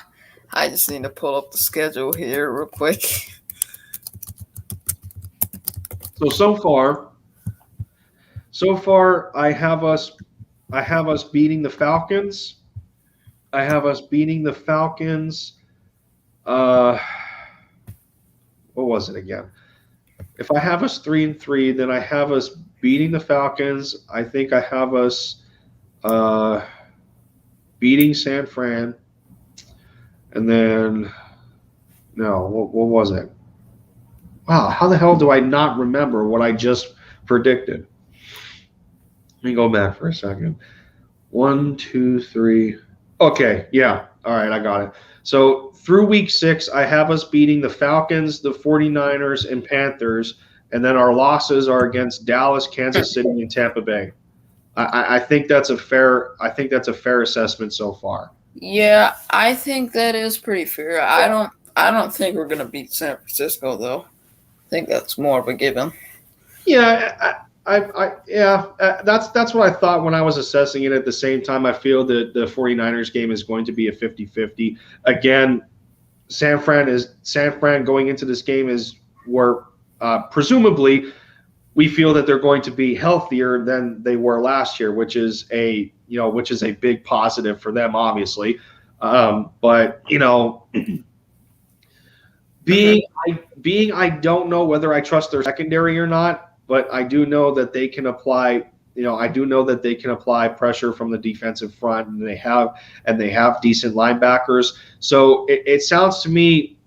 just need to pull up the schedule here real quick. So far, I have us beating the Falcons. What was it again? if I have us 3-3, then I have us beating the Falcons. I think I have us beating San Fran, and then no, what was it? Wow, how the hell do I not remember what I just predicted? Let me go back for a second. 1, 2, 3. Okay, yeah. All right, I got it. So through week 6, I have us beating the Falcons, the 49ers, and Panthers, and then our losses are against Dallas, Kansas City, and Tampa Bay. I think that's a fair. I think that's a fair assessment so far. Yeah, I think that is pretty fair. I don't think we're gonna beat San Francisco though. I think that's more of a given. Yeah, that's what I thought when I was assessing it. At the same time, I feel that the 49ers game is going to be a 50-50. Again, San Fran going into this game is where presumably we feel that they're going to be healthier than they were last year, which is a big positive for them, obviously. But I don't know whether I trust their secondary or not, but I do know that they can apply. I do know that they can apply pressure from the defensive front, and they have decent linebackers. So it sounds to me,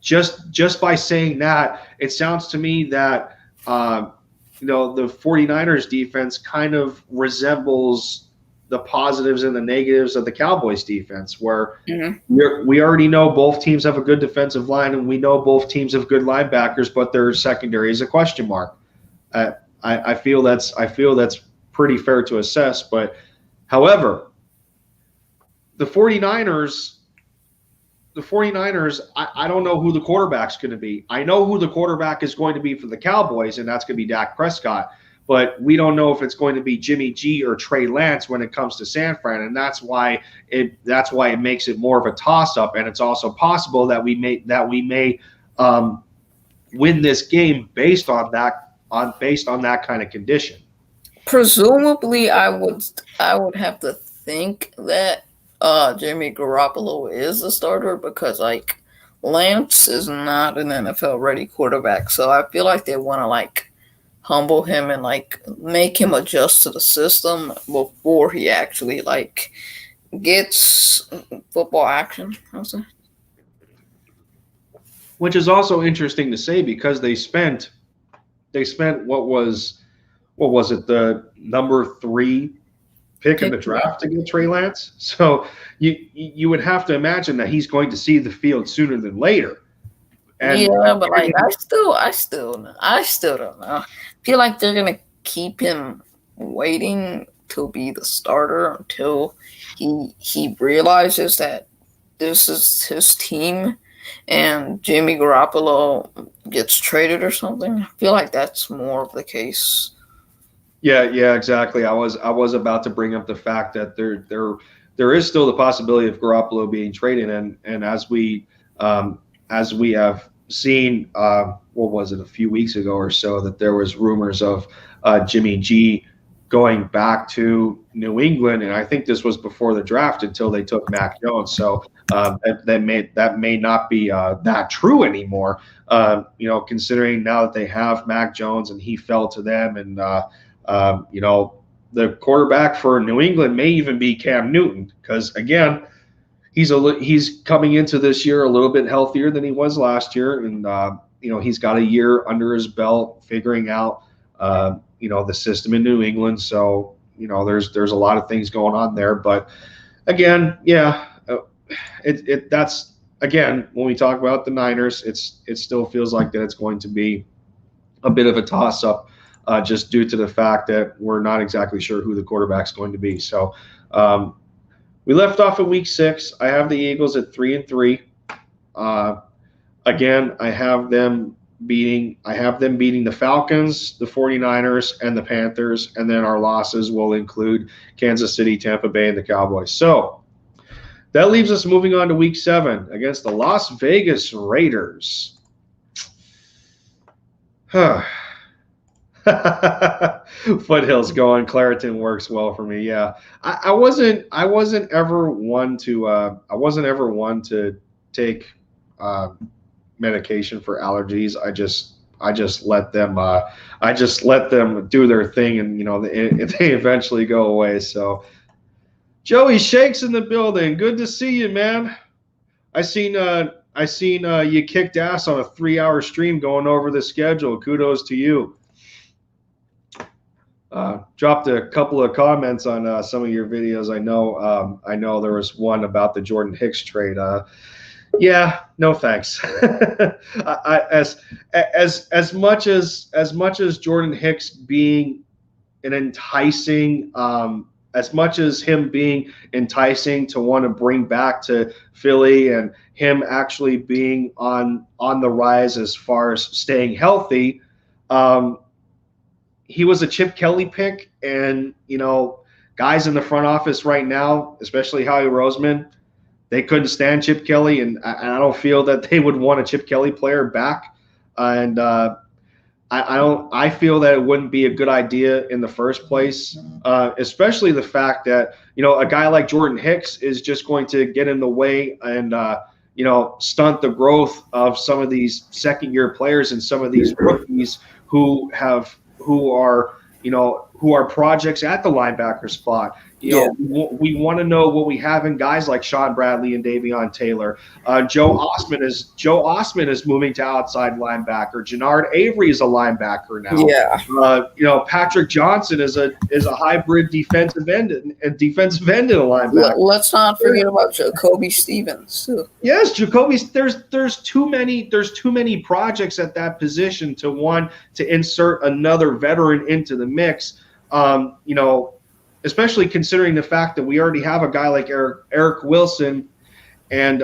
just by saying that, it sounds to me that the 49ers defense kind of resembles the positives and the negatives of the Cowboys defense, where we already know both teams have a good defensive line, and we know both teams have good linebackers, but their secondary is a question mark. I feel that's pretty fair to assess. But however, the 49ers, I don't know who the quarterback's going to be. I know who the quarterback is going to be for the Cowboys, and that's going to be Dak Prescott. But we don't know if it's going to be Jimmy G or Trey Lance when it comes to San Fran, and that's why it makes it more of a toss-up. And it's also possible that we may win this game based on that kind of condition. Presumably, I would have to think that Jimmy Garoppolo is the starter, because Lance is not an NFL ready quarterback, so I feel like they want to humble him and make him adjust to the system before he actually gets football action. Which is also interesting to say, because they spent what was it, the number 3 pick in the draft to get Trey Lance. So you would have to imagine that he's going to see the field sooner than later. And yeah, but I still don't know. I feel like they're gonna keep him waiting to be the starter until he realizes that this is his team and Jimmy Garoppolo gets traded or something. I feel like that's more of the case. Yeah, exactly. I was about to bring up the fact that there is still the possibility of Garoppolo being traded, and as we have seen, what was it, a few weeks ago or so, that there was rumors of Jimmy G going back to New England, and I think this was before the draft until they took Mac Jones. So that may not be that true anymore. Considering now that they have Mac Jones and he fell to them, and the quarterback for New England may even be Cam Newton, because again, he's coming into this year a little bit healthier than he was last year, and he's got a year under his belt figuring out the system in New England. So there's a lot of things going on there, but again, that's again, when we talk about the Niners, it still feels like that it's going to be a bit of a toss-up, just due to the fact that we're not exactly sure who the quarterback's going to be. So we left off at week 6. I have the Eagles at 3-3. Again, I have them beating the Falcons, the 49ers, and the Panthers, and then our losses will include Kansas City, Tampa Bay, and the Cowboys. So that leaves us moving on to week 7 against the Las Vegas Raiders. Foothills going. Claritin works well for me. Yeah, I wasn't ever one to take medication for allergies. I just let them do their thing, and they eventually go away. So Joey Shakes in the building. Good to see you, man. I seen you kicked ass on a 3-hour stream going over the schedule. Kudos to you. Dropped a couple of comments on some of your videos. I know there was one about the Jordan Hicks trade. Yeah, no thanks. As much as Jordan Hicks being an enticing, as much as him being enticing to want to bring back to Philly, and him actually being on the rise as far as staying healthy, he was a Chip Kelly pick, and guys in the front office right now, especially Howie Roseman, they couldn't stand Chip Kelly, and I don't feel that they would want a Chip Kelly player back. And I feel that it wouldn't be a good idea in the first place, especially the fact that a guy like Jordan Hicks is just going to get in the way and stunt the growth of some of these second-year players and some of these rookies who are projects at the linebacker spot. We want to know what we have in guys like Sean Bradley and Davion Taylor. Joe Osman is moving to outside linebacker. Jannard Avery is a linebacker now. Yeah. Patrick Johnson is a hybrid defensive end and a linebacker. Let's not forget about Jacoby Stevens too. Yes, Jacoby's. There's too many projects at that position to want to insert another veteran into the mix. Especially considering the fact that we already have a guy like Eric Wilson, and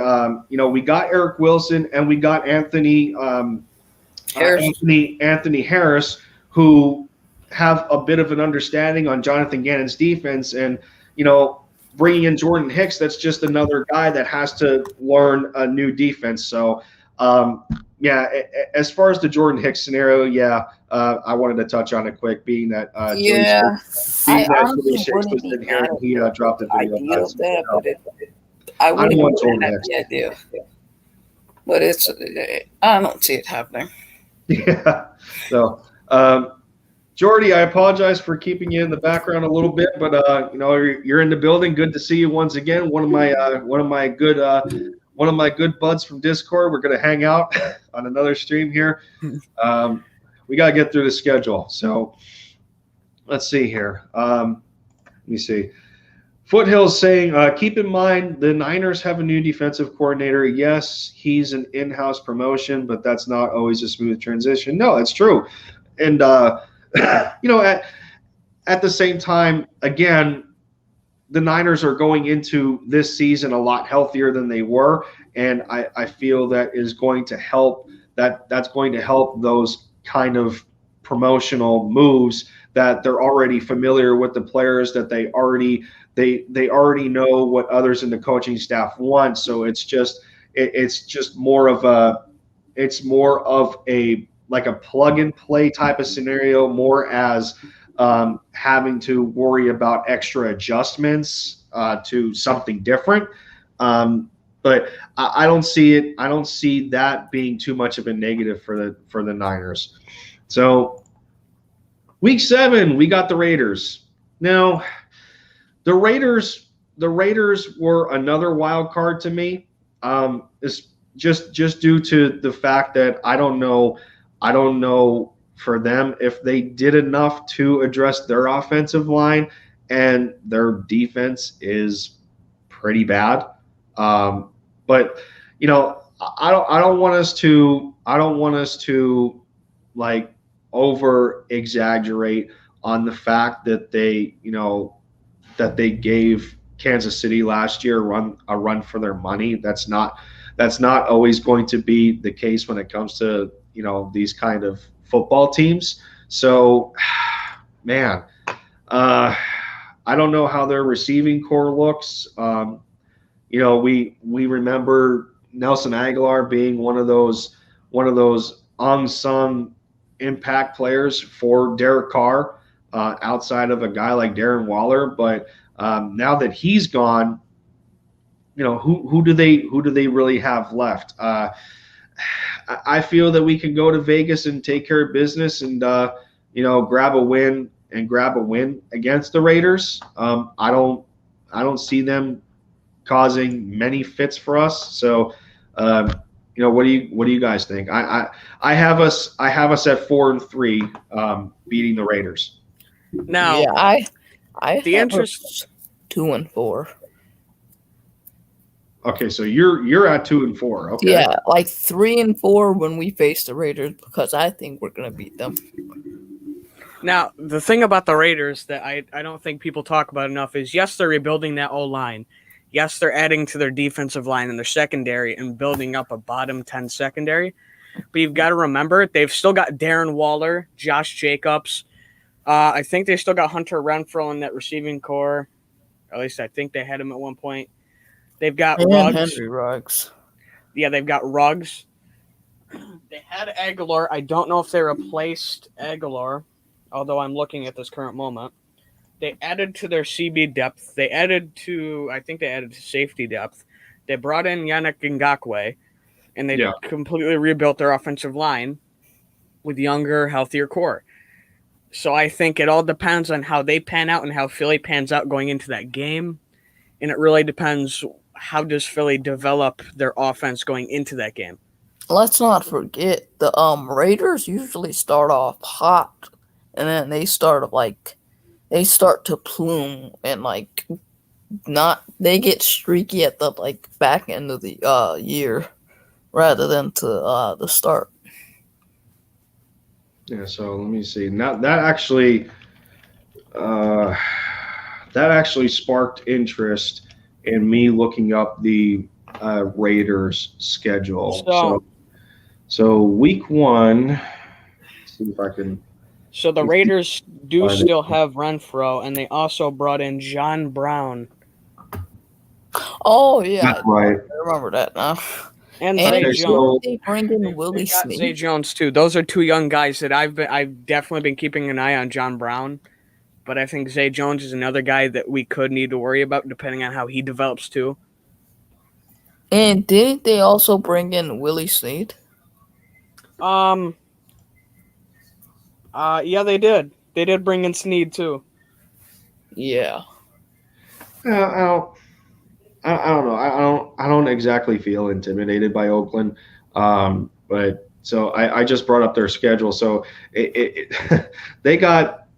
we got Eric Wilson and we got Anthony Harris, who have a bit of an understanding on Jonathan Gannon's defense, and bringing in Jordan Hicks, that's just another guy that has to learn a new defense. So as far as the Jordan Hicks scenario, I wanted to touch on it quick, being that Joey Shakes was in here and he dropped a video. I wouldn't want the idea, but I don't see it happening. Yeah. So, Jordy, I apologize for keeping you in the background a little bit, but you're in the building. Good to see you once again. One of my good buds from Discord. We're going to hang out on another stream here. We got to get through the schedule. So let's see here. Let me see. Foothills saying, keep in mind the Niners have a new defensive coordinator. Yes, he's an in-house promotion, but that's not always a smooth transition. No, that's true. And, at the same time, again, the Niners are going into this season a lot healthier than they were, and I feel that is going to help. That's going to help those kind of promotional moves, that they're already familiar with the players, that they already know what others in the coaching staff want. So it's just more of a like a plug and play type of scenario, more as having to worry about extra adjustments to something different. But I don't see it. I don't see that being too much of a negative for the Niners. So week 7, we got the Raiders. Now, the Raiders were another wild card to me. It's just due to the fact that I don't know for them if they did enough to address their offensive line, and their defense is pretty bad. But I don't want us to like over exaggerate on the fact that they gave Kansas City last year a run for their money. That's not always going to be the case when it comes to these kind of football teams. So, man, I don't know how their receiving core looks. We remember Nelson Aguilar being one of those unsung impact players for Derek Carr, outside of a guy like Darren Waller. But now that he's gone, who do they really have left? I feel that we can go to Vegas and take care of business and grab a win against the Raiders. I don't see them causing many fits for us. So, what do you guys think? I have us at 4-3, beating the Raiders. Now, Yeah, I the have interest us 2-4. Okay, so you're at 2-4. Okay. Yeah, like 3-4 when we face the Raiders because I think we're gonna beat them. Now, the thing about the Raiders that I don't think people talk about enough is, yes, they're rebuilding that O-line. Yes, they're adding to their defensive line and their secondary and building up a bottom 10 secondary. But you've got to remember, they've still got Darren Waller, Josh Jacobs. I think they still got Hunter Renfrow in that receiving core. At least I think they had him at one point. They've got And Ruggs. Henry Ruggs. Yeah, they've got Ruggs. They had Aguilar. I don't know if they replaced Aguilar, although I'm looking at this current moment. They added to their CB depth. I think they added to safety depth. They brought in Yannick Ngakoue, and they completely rebuilt their offensive line with younger, healthier core. So I think it all depends on how they pan out and how Philly pans out going into that game. And it really depends, how does Philly develop their offense going into that game. Let's not forget the Raiders usually start off hot, and then they start to plume and they get streaky at the back end of the year rather than to the start. Yeah, so let me see. Now that actually sparked interest in me looking up the Raiders schedule. So week 1, let's see if I can. So the Raiders do still have Renfrow, and they also brought in John Brown. Oh yeah, That's right. I remember that now. And Zay Jones. They bring in Willie Zay Snead. Jones too. Those are two young guys that I've definitely been keeping an eye on. John Brown, but I think Zay Jones is another guy that we could need to worry about depending on how he develops too. And didn't they also bring in Willie Snead? Yeah, they did. They did bring in Snead too. Yeah. I don't know. I don't exactly feel intimidated by Oakland. But so I just brought up their schedule. So they got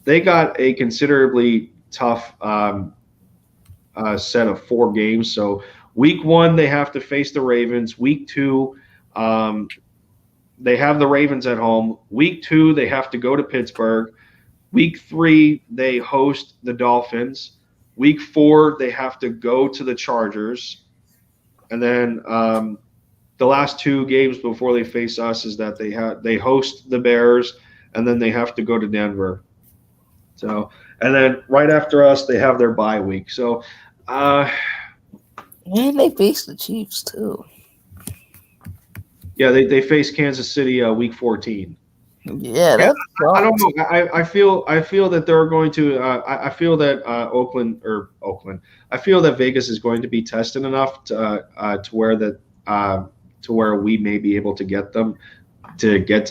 a considerably tough set of 4 games. So week 1 they have to face the Ravens. Week 2, they have the Ravens at home. Week 2 they have to go to Pittsburgh. Week 3 they host the Dolphins. Week 4 they have to go to the Chargers. And then the last 2 games before they face us is that they host the Bears, and then they have to go to Denver. So, and then right after us they have their bye week. So, and they face the Chiefs too. Yeah, they face Kansas City week 14. Yeah, that's I don't know. I feel that they're going to. I feel that Oakland. I feel that Vegas is going to be tested enough to where we may be able to get to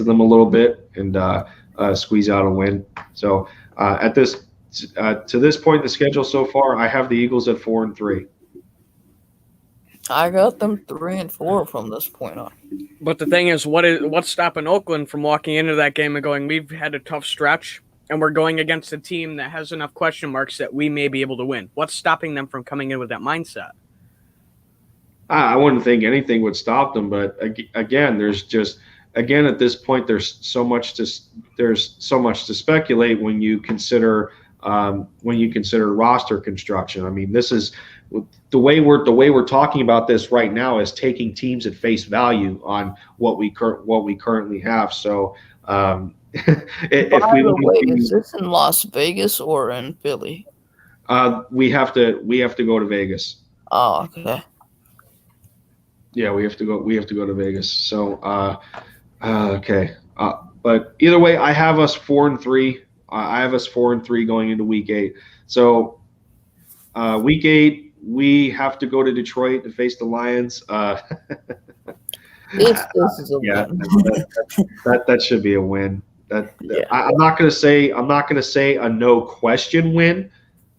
them a little bit and squeeze out a win. So to this point in the schedule so far, I have the Eagles at 4-3. I got them 3-4 from this point on. But the thing is, what's stopping Oakland from walking into that game and going, we've had a tough stretch, and we're going against a team that has enough question marks that we may be able to win? What's stopping them from coming in with that mindset? I wouldn't think anything would stop them, but again, at this point, there's so much to speculate when you consider roster construction. I mean, this is the way we're talking about this right now is taking teams at face value on what we currently have. So, Is this in Las Vegas or in Philly? We have to go to Vegas. Oh, okay. Yeah, we have to go to Vegas. So, okay. But either way, I have us 4-3. I have us 4-3 going into week 8. So, week 8, we have to go to Detroit to face the Lions. If this is a Yeah, win. that should be a win. Yeah. I'm not gonna say a no question win.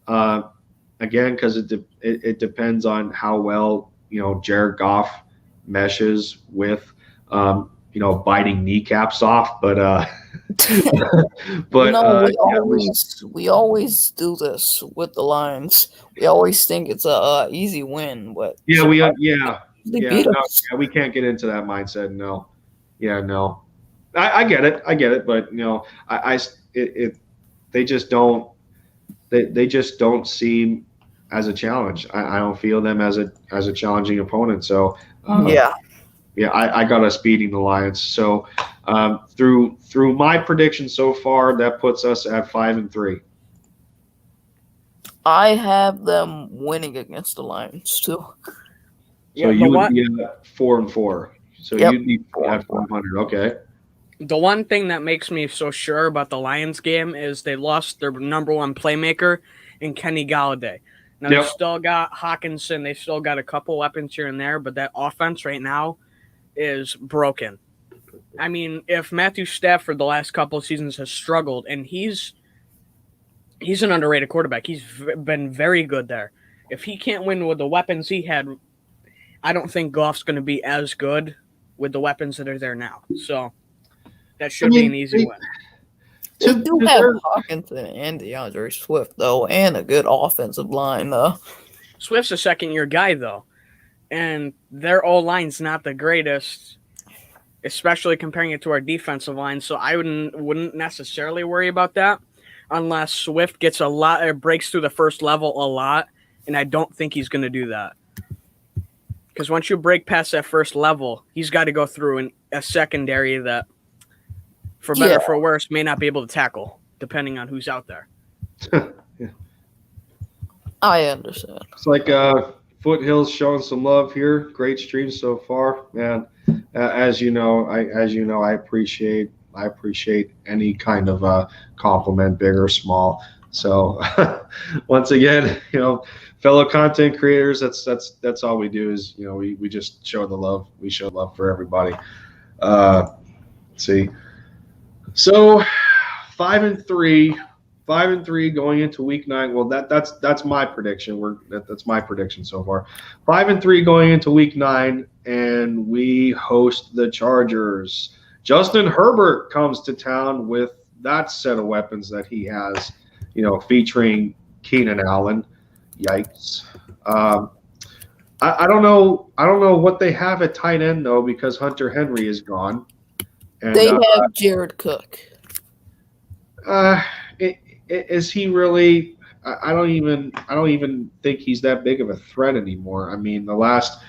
Uh, Again, because it depends on how well Jared Goff meshes with biting kneecaps off. But You know, yeah, we always do this with the Lions. We always think it's a easy win, but yeah, they yeah, beat no, us. yeah, we can't get into that mindset. No, yeah, no, I get it, but they just don't they just don't seem as a challenge. I don't feel them as a challenging opponent. So Yeah. yeah, I got us beating the Lions. So through my prediction so far, that puts us at 5-3. I have them winning against the Lions too. So you would be at 4-4. So Yep. you'd be at 500. Okay. The one thing that makes me so sure about the Lions game is they lost their number one playmaker in Kenny Galladay. Now, they still got Hawkinson. They still got a couple weapons here and there, but that offense right now is broken. I mean, if Matthew Stafford the last couple of seasons has struggled, and he's an underrated quarterback. He's been very good there. If he can't win with the weapons he had, I don't think Goff's going to be as good with the weapons that are there now. So that should be an easy win. They do have Hawkinson and DeAndre Swift, though, and a good offensive line, though. Swift's a second-year guy, though, and their O-line's not the greatest, especially comparing it to our defensive line. So I wouldn't necessarily worry about that unless Swift gets a lot or breaks through the first level a lot, and I don't think he's going to do that. Because once you break past that first level, he's got to go through a secondary that, for better or for worse, may not be able to tackle, depending on who's out there. Yeah. I understand. It's like Foothills showing some love here. Great stream so far, man. As you know, I appreciate any kind of compliment, big or small. So once again, fellow content creators, that's all we do is we just show the love. We show love for everybody. Let's see. So 5-3 going into week 9. Well, that's my prediction. That's my prediction so far. 5-3 going into week 9, and we host the Chargers. Justin Herbert comes to town with that set of weapons that he has, featuring Keenan Allen. Yikes. I don't know what they have at tight end though, because Hunter Henry is gone. And, they have Jared Cook. Is he really? I don't even think he's that big of a threat anymore. I mean, the last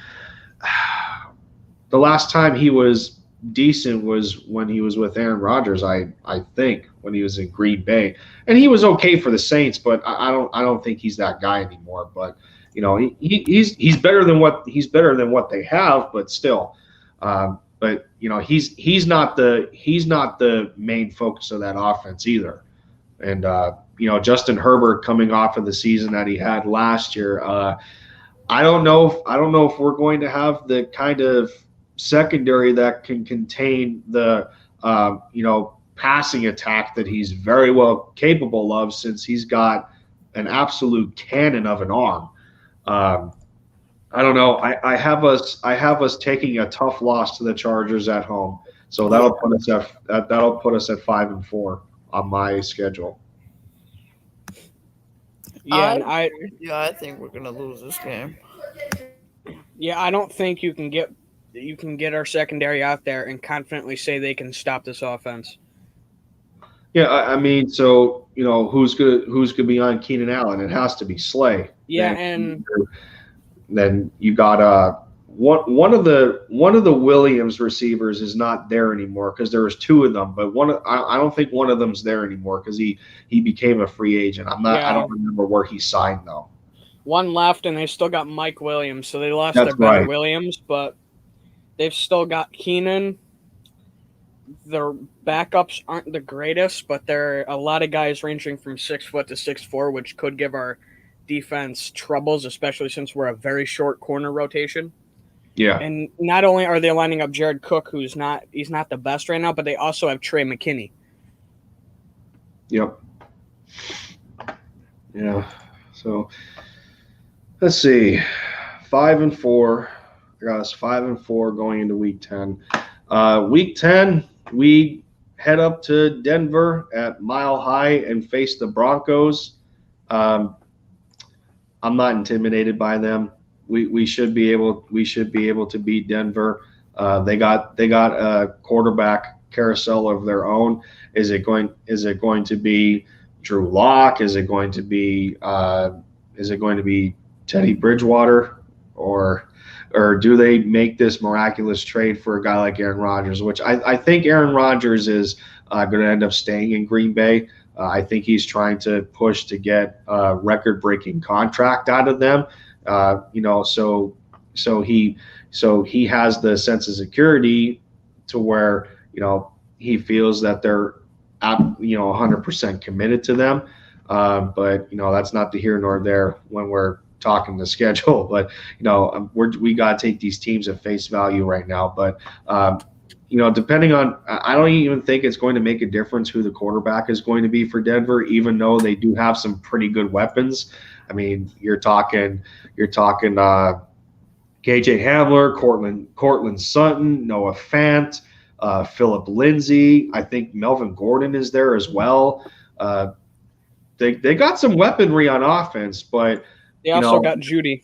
time he was decent was when he was with Aaron Rodgers. I think when he was in Green Bay, and he was okay for the Saints, but I don't think he's that guy anymore. But he's better than what they have, but still. But he's not the main focus of that offense either. And Justin Herbert coming off of the season that he had last year, I don't know if we're going to have the kind of secondary that can contain the passing attack that he's very well capable of, since he's got an absolute cannon of an arm. I don't know. I have us taking a tough loss to the Chargers at home, so that'll put us at 5-4 on my schedule. Yeah, I think we're gonna lose this game. Yeah, I don't think you can get our secondary out there and confidently say they can stop this offense. Yeah, I mean, so who's gonna be on Keenan Allen? It has to be Slay. Yeah, then you got one of the Williams receivers is not there anymore, because there was 2 of them, but I don't think one of them's there anymore because he became a free agent. I don't remember where he signed though. One left, and they still got Mike Williams, so they lost their better Williams, but they've still got Keenan. Their backups aren't the greatest, but there are a lot of guys ranging from 6 foot to 6'4", which could give our defense troubles, especially since we're a very short corner rotation. Yeah. And not only are they lining up Jared Cook, he's not the best right now, but they also have Trey McKinney. Yep. Yeah. So let's see. 5-4. I got us 5-4 going into week 10. Week 10, we head up to Denver at Mile High and face the Broncos. I'm not intimidated by them. We should be able to beat Denver. They got a quarterback carousel of their own. Is it going to be Drew Lock? Is it going to be Teddy Bridgewater, or do they make this miraculous trade for a guy like Aaron Rodgers? Which I think Aaron Rodgers is going to end up staying in Green Bay. I think he's trying to push to get a record-breaking contract out of them. So he has the sense of security to where he feels that they're 100% committed to them. But that's not the here nor there when we're talking the schedule. But we got to take these teams at face value right now. But depending on, I don't even think it's going to make a difference who the quarterback is going to be for Denver, even though they do have some pretty good weapons. I mean, you're talking KJ Hamler, Cortland Sutton, Noah Fant, Philip Lindsay. I think Melvin Gordon is there as well. They got some weaponry on offense, but they also got Judy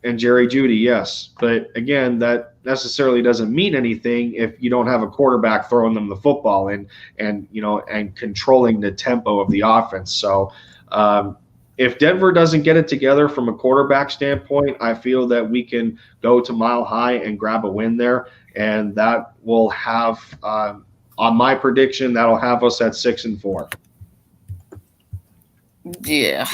and Jerry Jeudy, yes. But again, that necessarily doesn't mean anything if you don't have a quarterback throwing them the football and controlling the tempo of the offense. So if Denver doesn't get it together from a quarterback standpoint, I feel that we can go to Mile High and grab a win there, and that will have, on my prediction, that'll have us at 6-4. Yeah.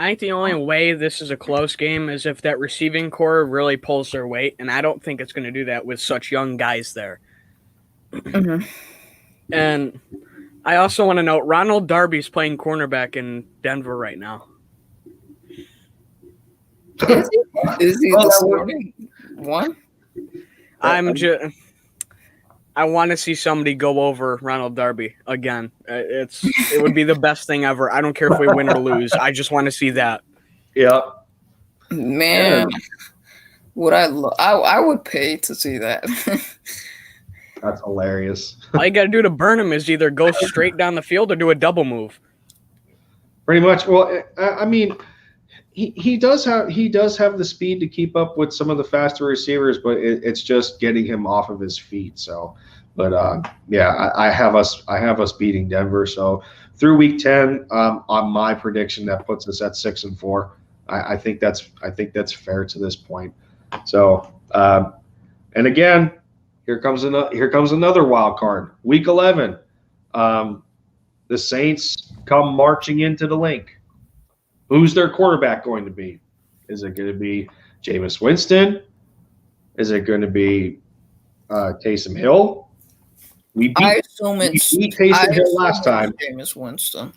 I think the only way this is a close game is if that receiving core really pulls their weight, and I don't think it's going to do that with such young guys there. Mm-hmm. And I also want to note Ronald Darby's playing cornerback in Denver right now. Is he the starting one? I want to see somebody go over Ronald Darby again. It would be the best thing ever. I don't care if we win or lose. I just want to see that. Yeah. Man, would I would pay to see that. That's hilarious. All you got to do to burn him is either go straight down the field or do a double move. Pretty much. Well, I mean, he does have the speed to keep up with some of the faster receivers, but it's just getting him off of his feet. So, but I have us beating Denver. So through week 10, on my prediction, that puts us at 6-4. I think that's fair to this point. So, and again, here comes another wild card. Week 11, the Saints come marching into the link. Who's their quarterback going to be? Is it going to be Jameis Winston? Is it going to be Taysom Hill? We beat Taysom Hill last time. Jameis Winston.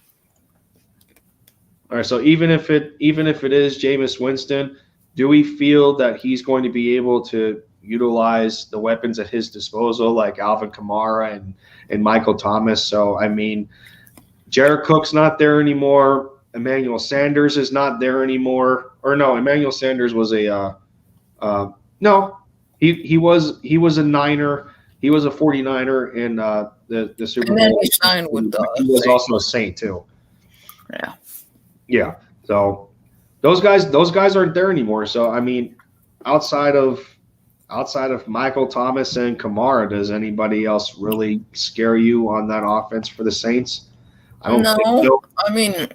All right, so even if it is Jameis Winston, do we feel that he's going to be able to utilize the weapons at his disposal, like Alvin Kamara and Michael Thomas? So I mean, Jared Cook's not there anymore. Emmanuel Sanders is not there anymore. Or no, Emmanuel Sanders was he was a Niner. He was a 49er in the Super Bowl. And then he signed with he was also a Saint too. Yeah. Yeah. So those guys aren't there anymore. So I mean, outside of Michael Thomas and Kamara, does anybody else really scare you on that offense for the Saints? I don't think so. I mean,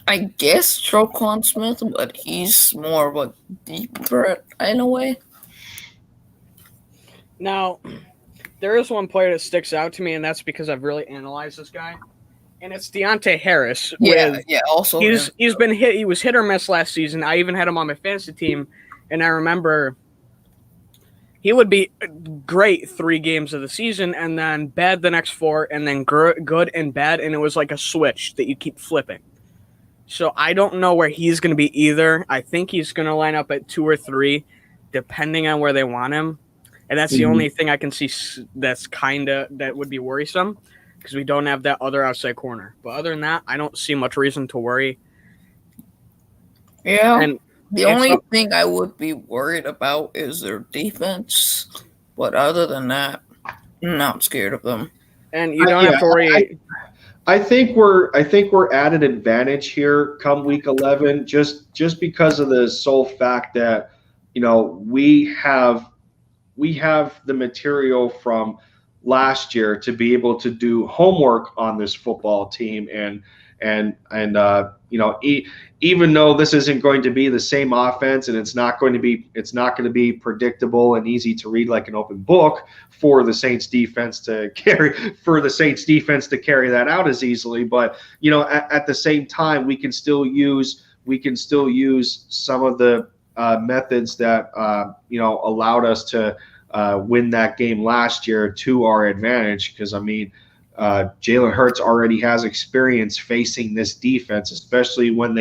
I guess Troquan Smith, but he's more of a deep threat in a way. Now, there is one player that sticks out to me, and that's because I've really analyzed this guy, and it's Deonte Harris. Also, he's been hit. He was hit or miss last season. I even had him on my fantasy team, and I remember he would be great 3 games of the season, and then bad the next 4, and then good and bad, and it was like a switch that you keep flipping. So I don't know where he's going to be either. I think he's going to line up at 2 or 3. depending on where they want him. And that's the only thing I can see that would be worrisome, because we don't have that other outside corner. But other than that, I don't see much reason to worry. Yeah. And the only thing I would be worried about is their defense. But other than that, I'm not scared of them. And you don't have to worry. I think we're at an advantage here come week 11, just because of the sole fact that, you know, we have the material from last year to be able to do homework on this football team, and you know, even though this isn't going to be the same offense, and it's not going to be predictable and easy to read like an open book for the Saints defense to carry that out as easily. But, you know, at the same time, we can still use some of the methods that you know, allowed us to win that game last year to our advantage. Because, I mean, Jalen Hurts already has experience facing this defense, especially last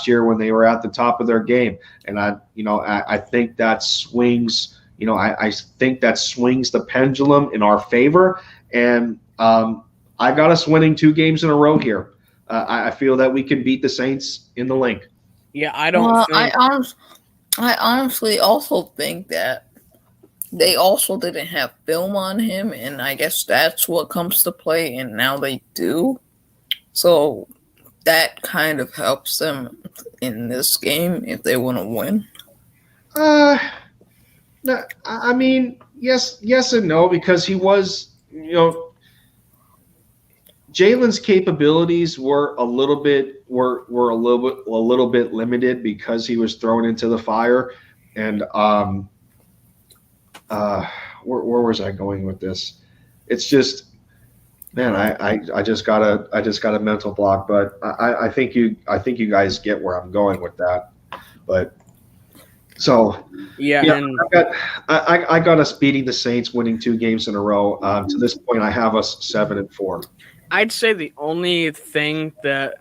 year when they were at the top of their game. And I think that swings. You know, I think that swings the pendulum in our favor. And I got us winning 2 games in a row here. I feel that we can beat the Saints in the link. Yeah, I don't think. I honestly also think that they also didn't have film on him, and I guess that's what comes to play, and now they do. So that kind of helps them in this game if they want to win. No, I mean, yes and no, because he was, you know, Jalen's capabilities were a little bit limited because he was thrown into the fire. And where was I going with this? It's just, man, I just got a mental block, but I think you guys get where I'm going with that. But so yeah, and I got us beating the Saints, winning 2 games in a row. To this point, I have us 7-4. I'd say the only thing that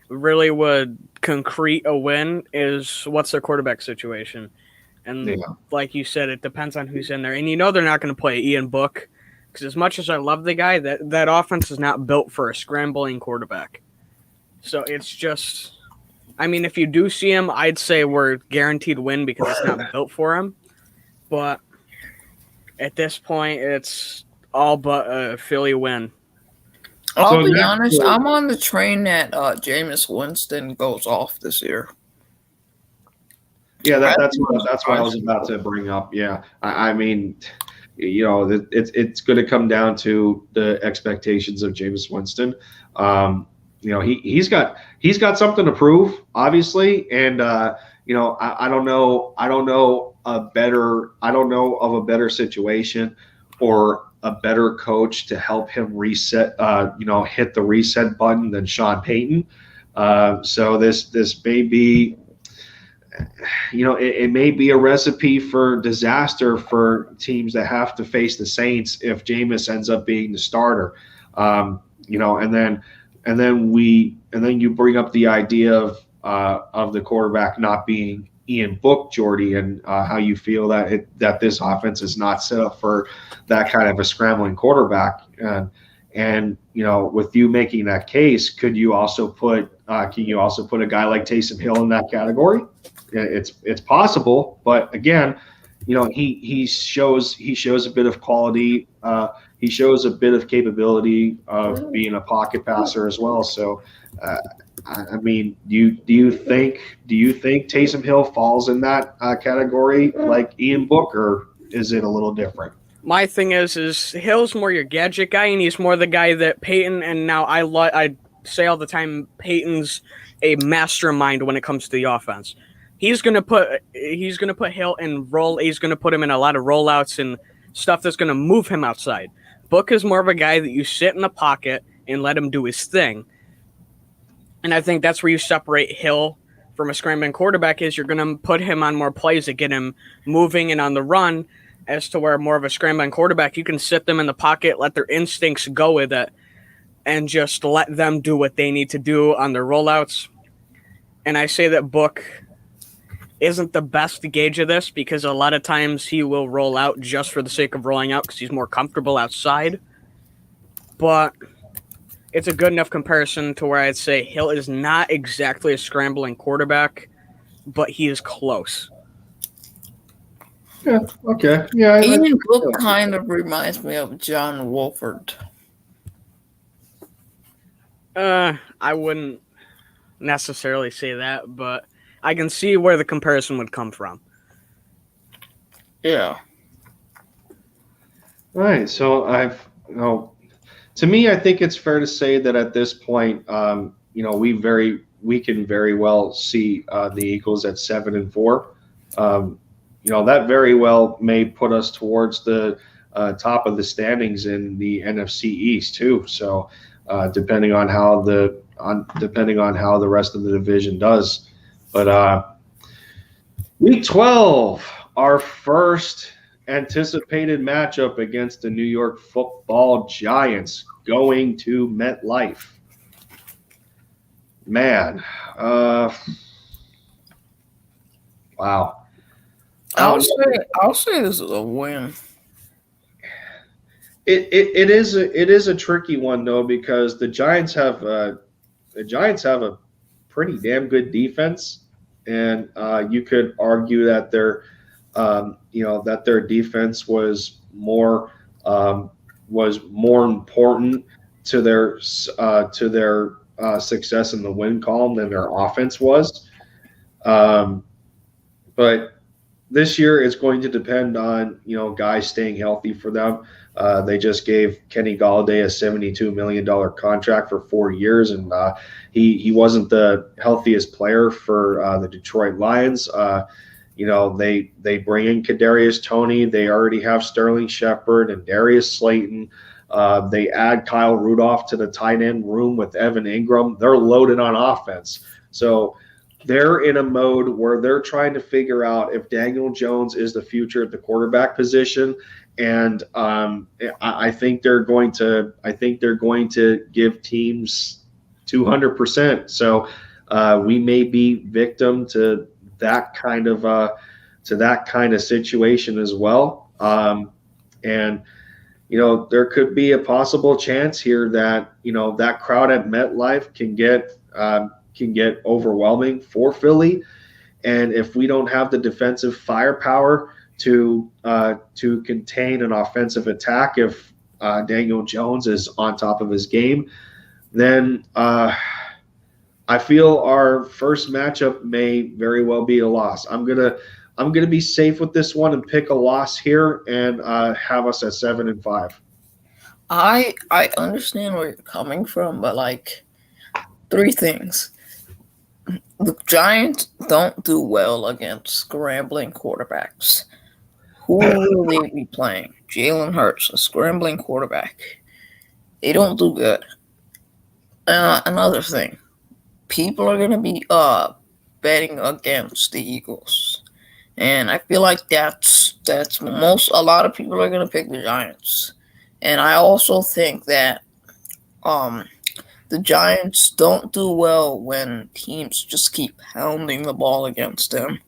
really would concrete a win is what's their quarterback situation. And like you said, it depends on who's in there. And you know they're not going to play Ian Book, because as much as I love the guy, that offense is not built for a scrambling quarterback. So it's just, I mean, if you do see him, I'd say we're guaranteed win because it's not built for him. But at this point, it's all but a Philly win. I'll be honest, I'm on the train that Jameis Winston goes off this year. Yeah, that's what I was about to bring up. Yeah, I mean, you know, it's going to come down to the expectations of Jameis Winston. You know, he's got something to prove, obviously, and you know, I don't know of a better situation or a better coach to help him reset, you know, hit the reset button than Sean Payton. So this may be, you know, it may be a recipe for disaster for teams that have to face the Saints if Jameis ends up being the starter. You know, and then you bring up the idea of the quarterback not being Ian Book, Jordy, and how you feel that this offense is not set up for that kind of a scrambling quarterback. And you know, with you making that case, could you also put a guy like Taysom Hill in that category? It's possible, but again, you know, he shows a bit of quality. He shows a bit of capability of being a pocket passer as well. So, I mean, do you think Taysom Hill falls in that category like Ian Book, or is it a little different? My thing is Hill's more your gadget guy, and he's more the guy that Peyton, and now I say all the time, Peyton's a mastermind when it comes to the offense. He's gonna put Hill in roll. He's gonna put him in a lot of rollouts and stuff that's gonna move him outside. Book is more of a guy that you sit in the pocket and let him do his thing. And I think that's where you separate Hill from a scrambling quarterback, is you're gonna put him on more plays that get him moving and on the run, as to where more of a scrambling quarterback, you can sit them in the pocket, let their instincts go with it, and just let them do what they need to do on their rollouts. And I say that Book, isn't the best gauge of this because a lot of times he will roll out just for the sake of rolling out because he's more comfortable outside. But it's a good enough comparison to where I'd say Hill is not exactly a scrambling quarterback, but he is close. Yeah. Okay. Yeah. Ian Book kind of reminds me of John Wolford. I wouldn't necessarily say that, but I can see where the comparison would come from. Yeah. All right. So to me, I think it's fair to say that at this point, we can very well see the Eagles at 7-4. That very well may put us towards the top of the standings in the NFC East too. So depending on how the rest of the division does, but Week 12, our first anticipated matchup against the New York Football Giants going to MetLife. Man, wow. I'll say this is a win. It is a tricky one though because the Giants have a pretty damn good defense, and you could argue that their defense was more important to their success in the win column than their offense was. But this year it's going to depend on guys staying healthy for them. They just gave Kenny Golladay a $72 million contract for 4 years, and he wasn't the healthiest player for the Detroit Lions. They bring in Kadarius Toney. They already have Sterling Shepard and Darius Slayton. They add Kyle Rudolph to the tight end room with Evan Ingram. They're loaded on offense. So they're in a mode where they're trying to figure out if Daniel Jones is the future at the quarterback position. And I think they're going to give teams 200%. So we may be victim to that kind of situation as well. And there could be a possible chance here that that crowd at MetLife can get overwhelming for Philly, and if we don't have the defensive firepower to contain an offensive attack, if Daniel Jones is on top of his game, then I feel our first matchup may very well be a loss. I'm gonna be safe with this one and pick a loss here and have us at 7-5. I understand where you're coming from, but three things. The Giants don't do well against scrambling quarterbacks. Who will they be playing? Jalen Hurts, a scrambling quarterback. They don't do good. Another thing. People are going to be betting against the Eagles. And I feel like that's a lot of people are going to pick the Giants. And I also think that the Giants don't do well when teams just keep pounding the ball against them.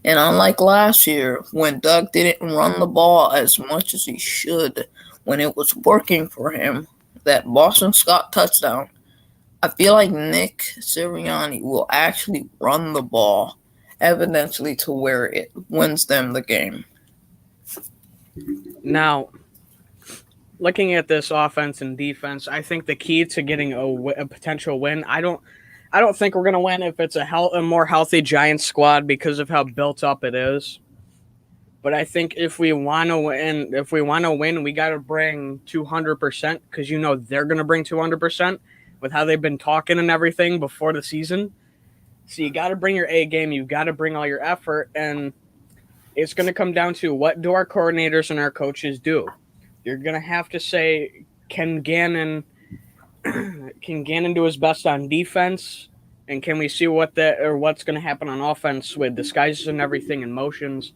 And unlike last year, when Doug didn't run the ball as much as he should when it was working for him, that Boston Scott touchdown, I feel like Nick Sirianni will actually run the ball, evidently to where it wins them the game. Now, looking at this offense and defense, I think the key to getting a potential win, I don't think we're going to win if it's a more healthy Giants squad because of how built up it is. But I think if we want to win, we got to bring 200% because they're going to bring 200% with how they've been talking and everything before the season. So you got to bring your A game. You got to bring all your effort, and it's going to come down to what do our coordinators and our coaches do. You're going to have to say, can Gannon do his best on defense? And can we see what's going to happen on offense with disguises and everything and motions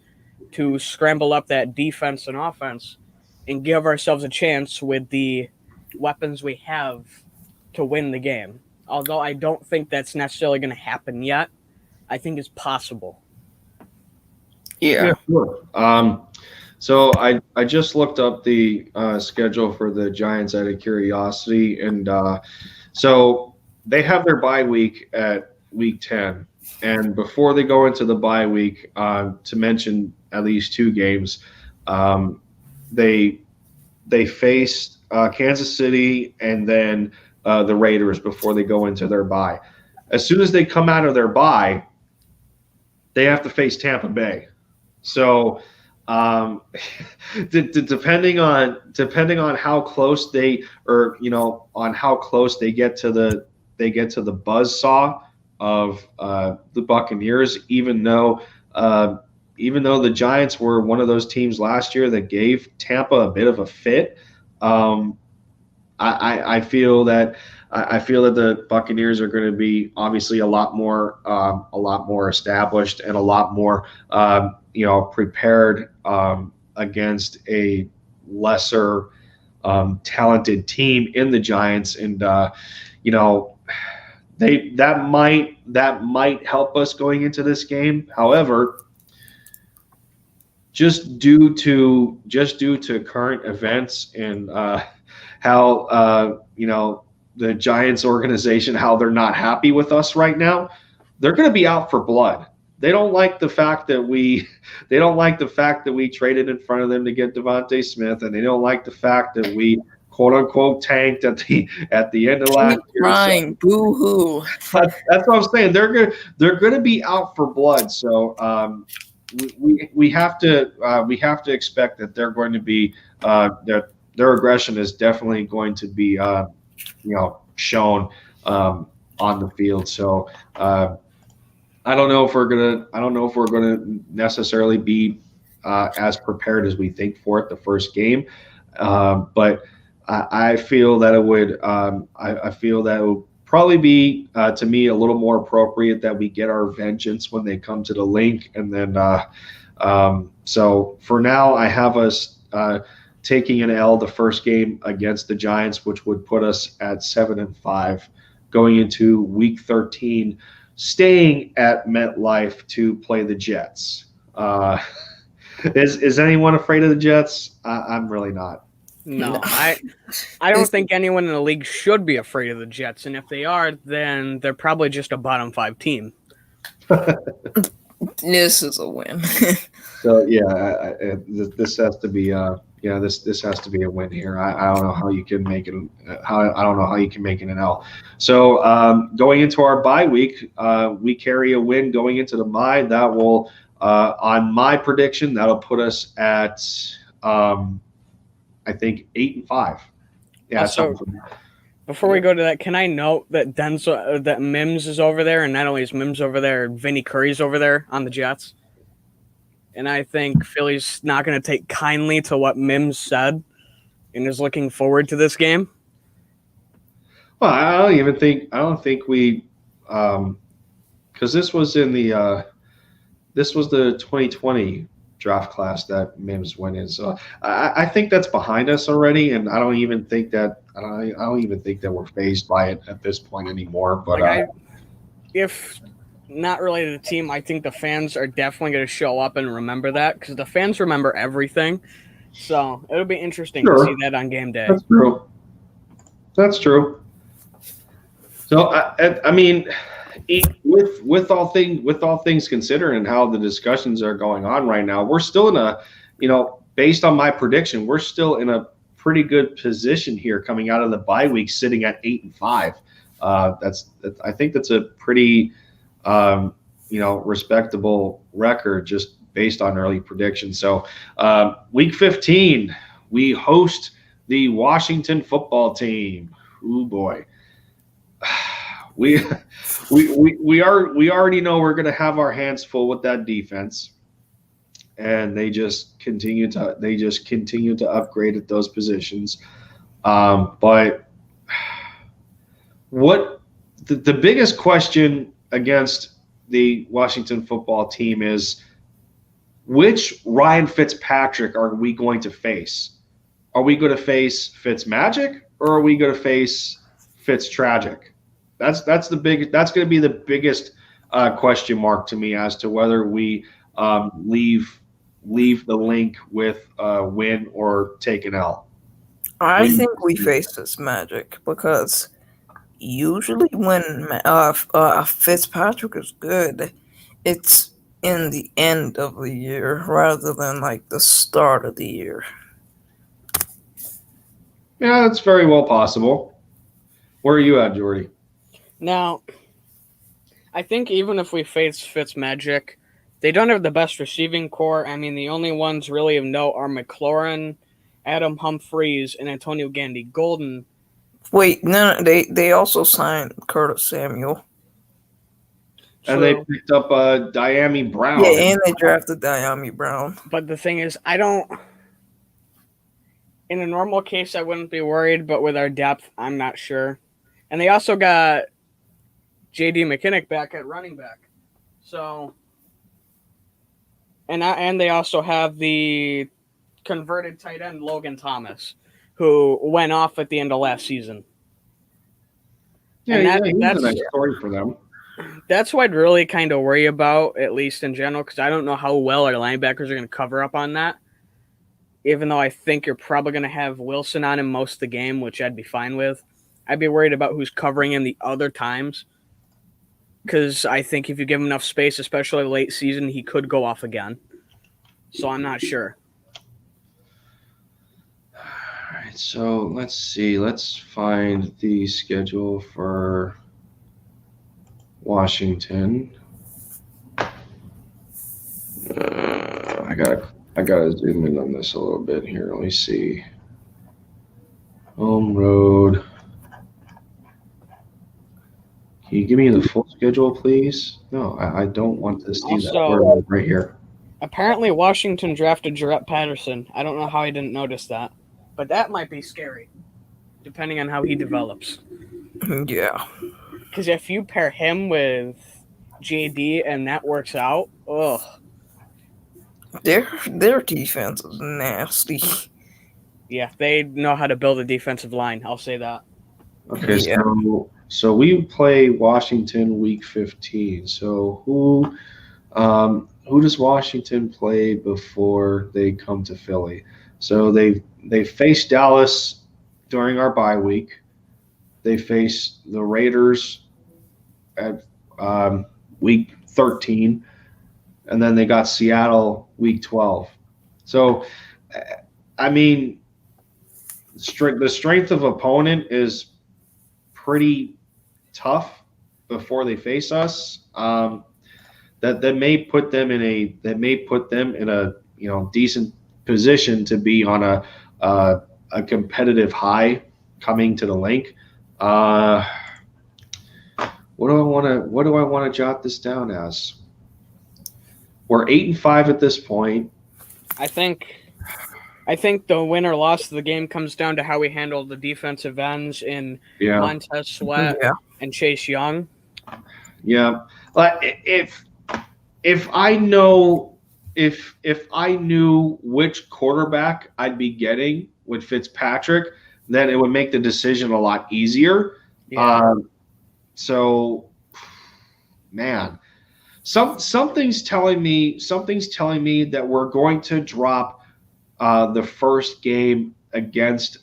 to scramble up that defense and offense and give ourselves a chance with the weapons we have to win the game? Although I don't think that's necessarily going to happen yet, I think it's possible. Yeah. Sure. So I just looked up the schedule for the Giants out of curiosity, and so they have their bye week at week 10, and before they go into the bye week, to mention at least two games, they they face Kansas City and then the Raiders before they go into their bye. As soon as they come out of their bye, they have to face Tampa Bay. So um, depending on how close they or on how close they get to the buzz saw of the Buccaneers, even though the Giants were one of those teams last year that gave Tampa a bit of a fit. Um, I feel that the Buccaneers are going to be obviously a lot more established and a lot more prepared against a lesser talented team in the Giants, and that might help us going into this game. However, just due to current events and how the Giants organization, how they're not happy with us right now, they're going to be out for blood. They don't like the fact that we traded in front of them to get Deonte Smith, and they don't like the fact that we quote unquote tanked at the end of last year. Crying, boo hoo. That's what I'm saying. They're going to be out for blood. So we have to expect that they're going to be their aggression is definitely going to be shown on the field. So I don't know if we're gonna necessarily be as prepared as we think for it the first game, but I feel that it would probably be to me a little more appropriate that we get our vengeance when they come to the link, and then so for now I have us taking an L the first game against the Giants, which would put us at 7-5 going into week 13, staying at MetLife to play the Jets. Is anyone afraid of the Jets? I'm really not. No, I don't think anyone in the league should be afraid of the Jets, and if they are, then they're probably just a bottom 5 team. This is a win. So yeah, this has to be this has to be a win here. I don't know how you can make it. I don't know how you can make it an L. So going into our bye week, we carry a win going into the bye. That will, on my prediction, that'll put us at I think 8-5. Yeah. So before we go to that, can I note that that Mims is over there, and not only is Mims over there, Vinny Curry's over there on the Jets. And I think Philly's not going to take kindly to what Mims said and is looking forward to this game. Well, I don't think we, because this was the 2020 draft class that Mims went in. So I think that's behind us already, and I don't even think that we're fazed by it at this point anymore. But if not related to the team, I think the fans are definitely going to show up and remember that, because the fans remember everything. So it'll be interesting to see that on game day. That's true. So I mean, with all things considered and how the discussions are going on right now, we're still in a, based on my prediction, we're still in a pretty good position here coming out of the bye week, sitting at 8-5. I think that's a pretty respectable record just based on early predictions. So week 15, we host the Washington football team. Ooh boy. We already know we're going to have our hands full with that defense, and they just continue to upgrade at those positions. But what the biggest question against the Washington football team is, which Ryan Fitzpatrick are we going to face? Are we going to face Fitzmagic, or are we going to face Fitztragic? That's going to be the biggest question mark to me as to whether we leave the link with a win or take an L? I think we face this Magic because usually when Fitzpatrick is good, it's in the end of the year rather than like the start of the year. Yeah, that's very well possible. Where are you at, Jordy? Now, I think even if we face Fitzmagic, they don't have the best receiving core. I mean, the only ones really of note are McLaurin, Adam Humphries, and Antonio Gandy Golden. Wait, no, they also signed Curtis Samuel. And they picked up Diami Brown. Yeah, and they drafted Diami Brown. But the thing is, in a normal case, I wouldn't be worried, but with our depth, I'm not sure. And they also got J.D. McKinnick back at running back. So, and they also have the converted tight end Logan Thomas, who went off at the end of last season. Yeah, that's a nice story for them. That's what I'd really kind of worry about, at least in general, because I don't know how well our linebackers are going to cover up on that. Even though I think you're probably going to have Wilson on him most of the game, which I'd be fine with. I'd be worried about who's covering him the other times. Because I think if you give him enough space, especially late season, he could go off again. So I'm not sure. All right, so let's see. Let's find the schedule for Washington. I gotta zoom in on this a little bit here. Let me see. Home road. Can you give me the full schedule, please? No, I don't want to see that right here. Apparently, Washington drafted Jarrett Patterson. I don't know how I didn't notice that, but that might be scary, depending on how he develops. Yeah. Because if you pair him with JD and that works out, ugh. Their defense is nasty. Yeah, they know how to build a defensive line. I'll say that. Okay, yeah. So we play Washington week 15. So who does Washington play before they come to Philly? So they face Dallas during our bye week. They face the Raiders at week 13. And then they got Seattle week 12. So, I mean, the strength of opponent is pretty tough before they face us. That may put them in a decent position to be on a competitive high coming to the link. What do I want to jot this down as? We're 8-5 at this point. I think the win or loss of the game comes down to how we handle the defensive ends in Montez Sweat and Chase Young. Yeah, but if I knew which quarterback I'd be getting with Fitzpatrick, then it would make the decision a lot easier. Yeah. So, man. Something's telling me that we're going to drop the first game against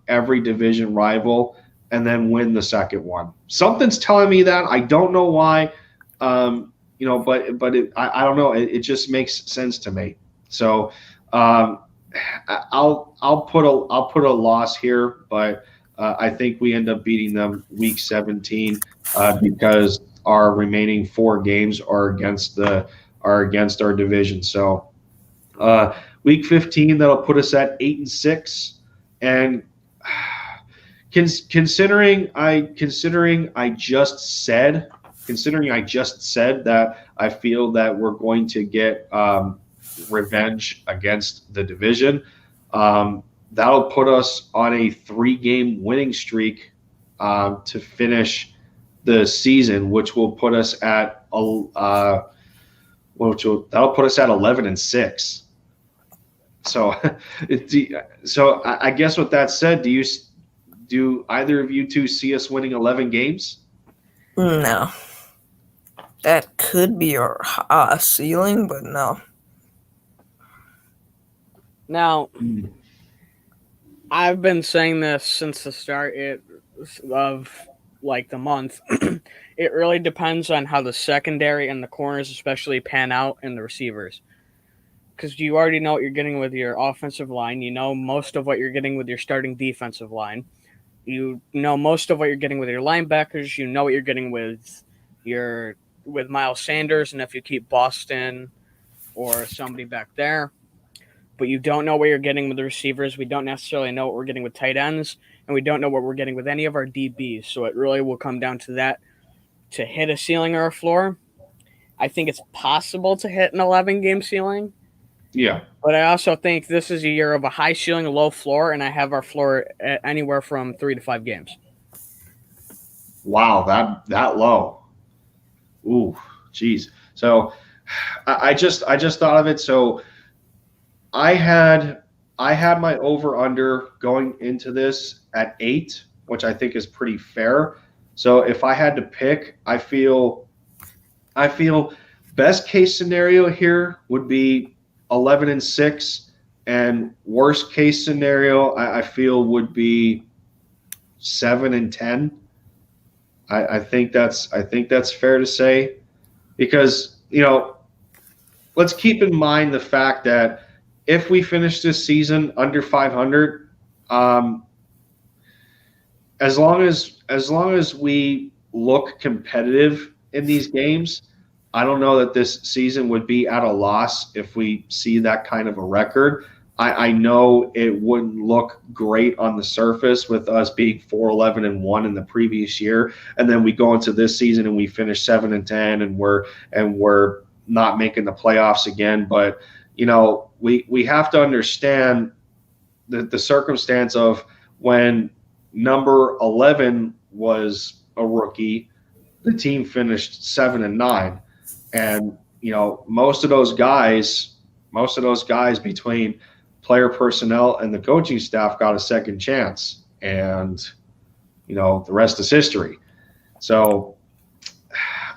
every division rival and then win the second one. Something's telling me that. I don't know why, but I don't know. It just makes sense to me. So I'll put a loss here, but I think we end up beating them week 17 because our remaining 4 games are against our division. So week 15, that'll put us at 8-6, and considering I just said that I feel that we're going to get revenge against the division. That'll put us on a 3-game winning streak to finish the season, which will put us at that'll put us at 11-6. So, I guess with that said, do either of you two see us winning 11 games? No. That could be our ceiling, but no. Now, I've been saying this since the start of like the month. It really depends on how the secondary and the corners especially pan out and the receivers. Because you already know what you're getting with your offensive line. You know most of what you're getting with your starting defensive line. You know most of what you're getting with your linebackers. You know what you're getting with Miles Sanders, and if you keep Boston or somebody back there. But you don't know what you're getting with the receivers. We don't necessarily know what we're getting with tight ends, and we don't know what we're getting with any of our DBs. So it really will come down to that to hit a ceiling or a floor. I think it's possible to hit an 11-game ceiling. Yeah. But I also think this is a year of a high ceiling, a low floor, and I have our floor at anywhere from 3 to 5 games. Wow, that low. Ooh, geez. So I just thought of it. So I had my over under going into this at 8, which I think is pretty fair. So if I had to pick, I feel best case scenario here would be 11-6, and worst case scenario I feel would be 7-10. I think that's fair to say, because let's keep in mind the fact that if we finish this season under 500, as long as we look competitive in these games, I don't know that this season would be at a loss if we see that kind of a record. I know it wouldn't look great on the surface with us being 4-11-1 in the previous year, and then we go into this season and we finish 7-10, and we're not making the playoffs again. But we have to understand the circumstance of when number 11 was a rookie, the team finished 7-9, and most of those guys between player personnel and the coaching staff got a second chance, and the rest is history. So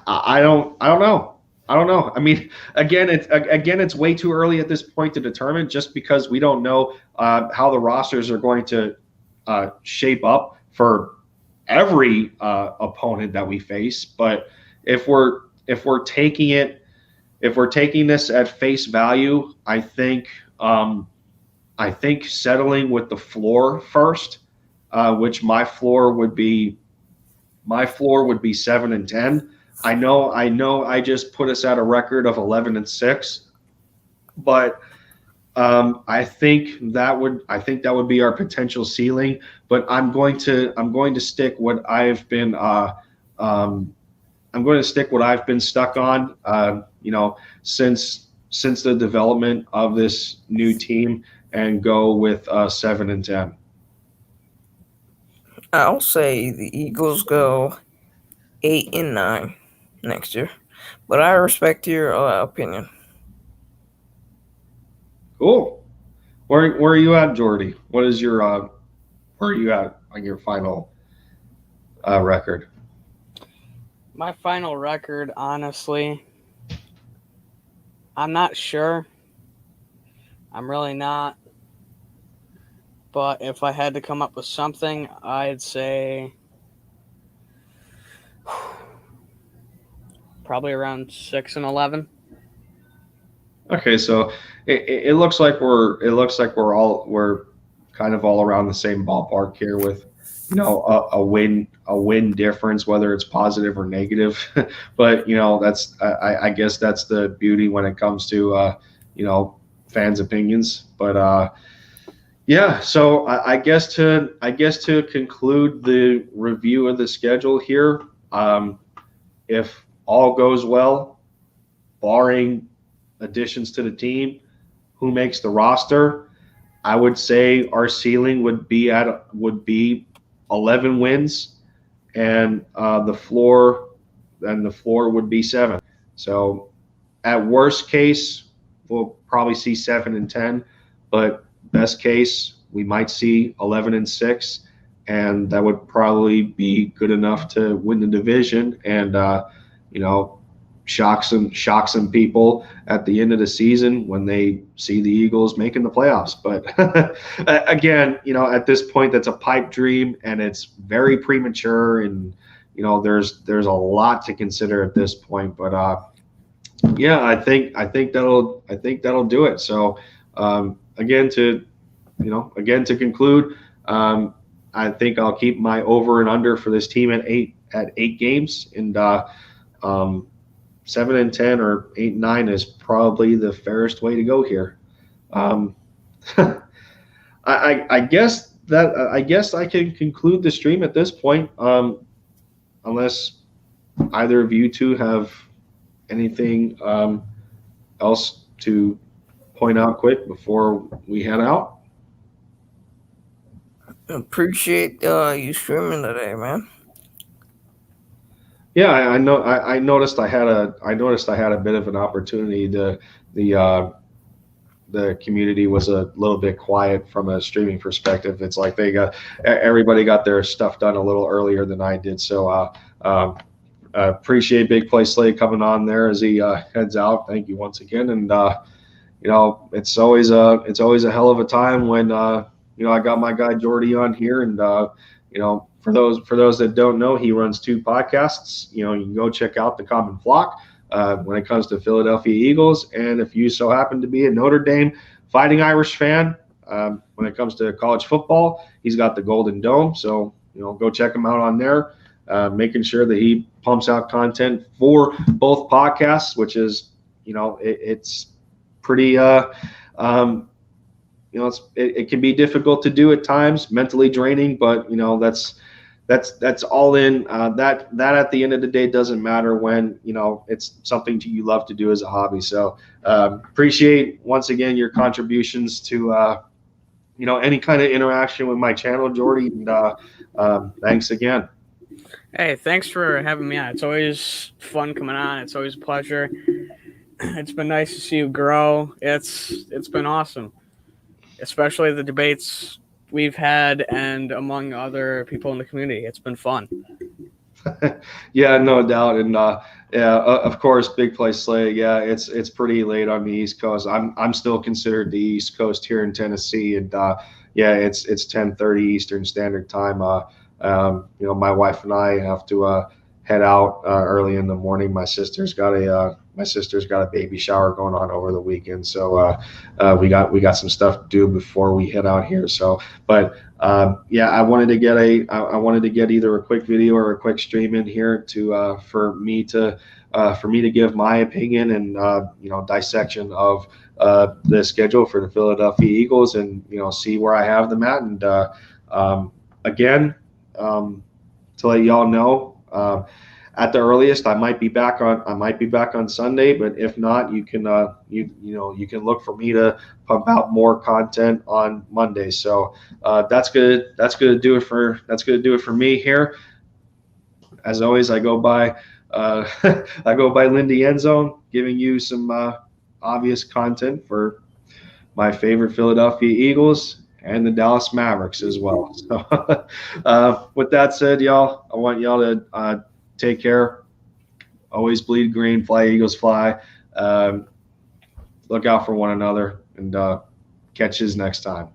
I don't know. I mean, again, it's way too early at this point to determine, just because we don't know how the rosters are going to shape up for every opponent that we face. But if we're taking this at face value, I think settling with the floor first, which my floor would be 7-10. I know I just put us at a record of 11-6, but I think that would be our potential ceiling. But I'm going to stick what I've been stuck on, since the development of this new team, and go with 7-10. I'll say the Eagles go 8-9 next year, but I respect your opinion. Cool. Where are you at, Jordy? What is your where are you at on your final record? My final record, honestly, I'm not sure. I'm really not. But if I had to come up with something, I'd say probably around 6-11. Okay, so it looks like we're kind of all around the same ballpark here, with a win difference, whether it's positive or negative. But that's I guess that's the beauty when it comes to fans' opinions. But yeah, so I guess to conclude the review of the schedule here, if all goes well, barring additions to the team, who makes the roster, I would say our ceiling would be 11 wins, and the floor would be 7. So at worst case, we'll probably see 7-10, but best case, we might see 11-6, and that would probably be good enough to win the division and shock some people at the end of the season when they see the Eagles making the playoffs. But again, at this point, that's a pipe dream, and it's very premature, and there's a lot to consider at this point. But yeah, I think that'll do it. So again, to conclude, I think I'll keep my over and under for this team at eight games, and 7-10 or 8-9 is probably the fairest way to go here. I guess I can conclude the stream at this point, unless either of you two have anything else to point out quick before we head out. Appreciate you streaming today, man. Yeah, I know. I noticed I had a bit of an opportunity. The community was a little bit quiet from a streaming perspective. It's like everybody got their stuff done a little earlier than I did. So appreciate Big Play Slade coming on there as he heads out. Thank you once again. And it's always a hell of a time when I got my guy Jordy on here, and for those that don't know, he runs two podcasts. You can go check out The Common Flock when it comes to Philadelphia Eagles. And if you so happen to be a Notre Dame Fighting Irish fan, when it comes to college football, he's got the Golden Dome. So, go check him out on there, making sure that he pumps out content for both podcasts, which is, it's pretty, it can be difficult to do at times, mentally draining, but that's all in. That at the end of the day doesn't matter when it's something you love to do as a hobby. So appreciate once again your contributions to any kind of interaction with my channel, Jordy. And thanks again. Hey, thanks for having me on. It's always fun coming on. It's always a pleasure. It's been nice to see you grow. It's been awesome, especially the debates we've had and among other people in the community. It's been fun. Yeah, no doubt. And of course, Big Play Slade. Yeah, it's pretty late on the East Coast. I'm still considered the East Coast here in Tennessee, and it's 10:30 Eastern Standard Time. My wife and I have to head out early in the morning. My sister's got a baby shower going on over the weekend, so we got some stuff to do before we head out here. So, but I wanted to get either a quick video or a quick stream in here to for me to give my opinion and dissection of the schedule for the Philadelphia Eagles, and see where I have them at. And again, to let y'all know. At the earliest, I might be back on Sunday, but if not, you can look for me to pump out more content on Monday. So that's good. That's gonna do it for me here. As always, I go by Lindy Endzone, giving you some obvious content for my favorite Philadelphia Eagles and the Dallas Mavericks as well. So with that said, y'all, I want y'all to take care. Always bleed green. Fly, Eagles, fly. Look out for one another, and catch you next time.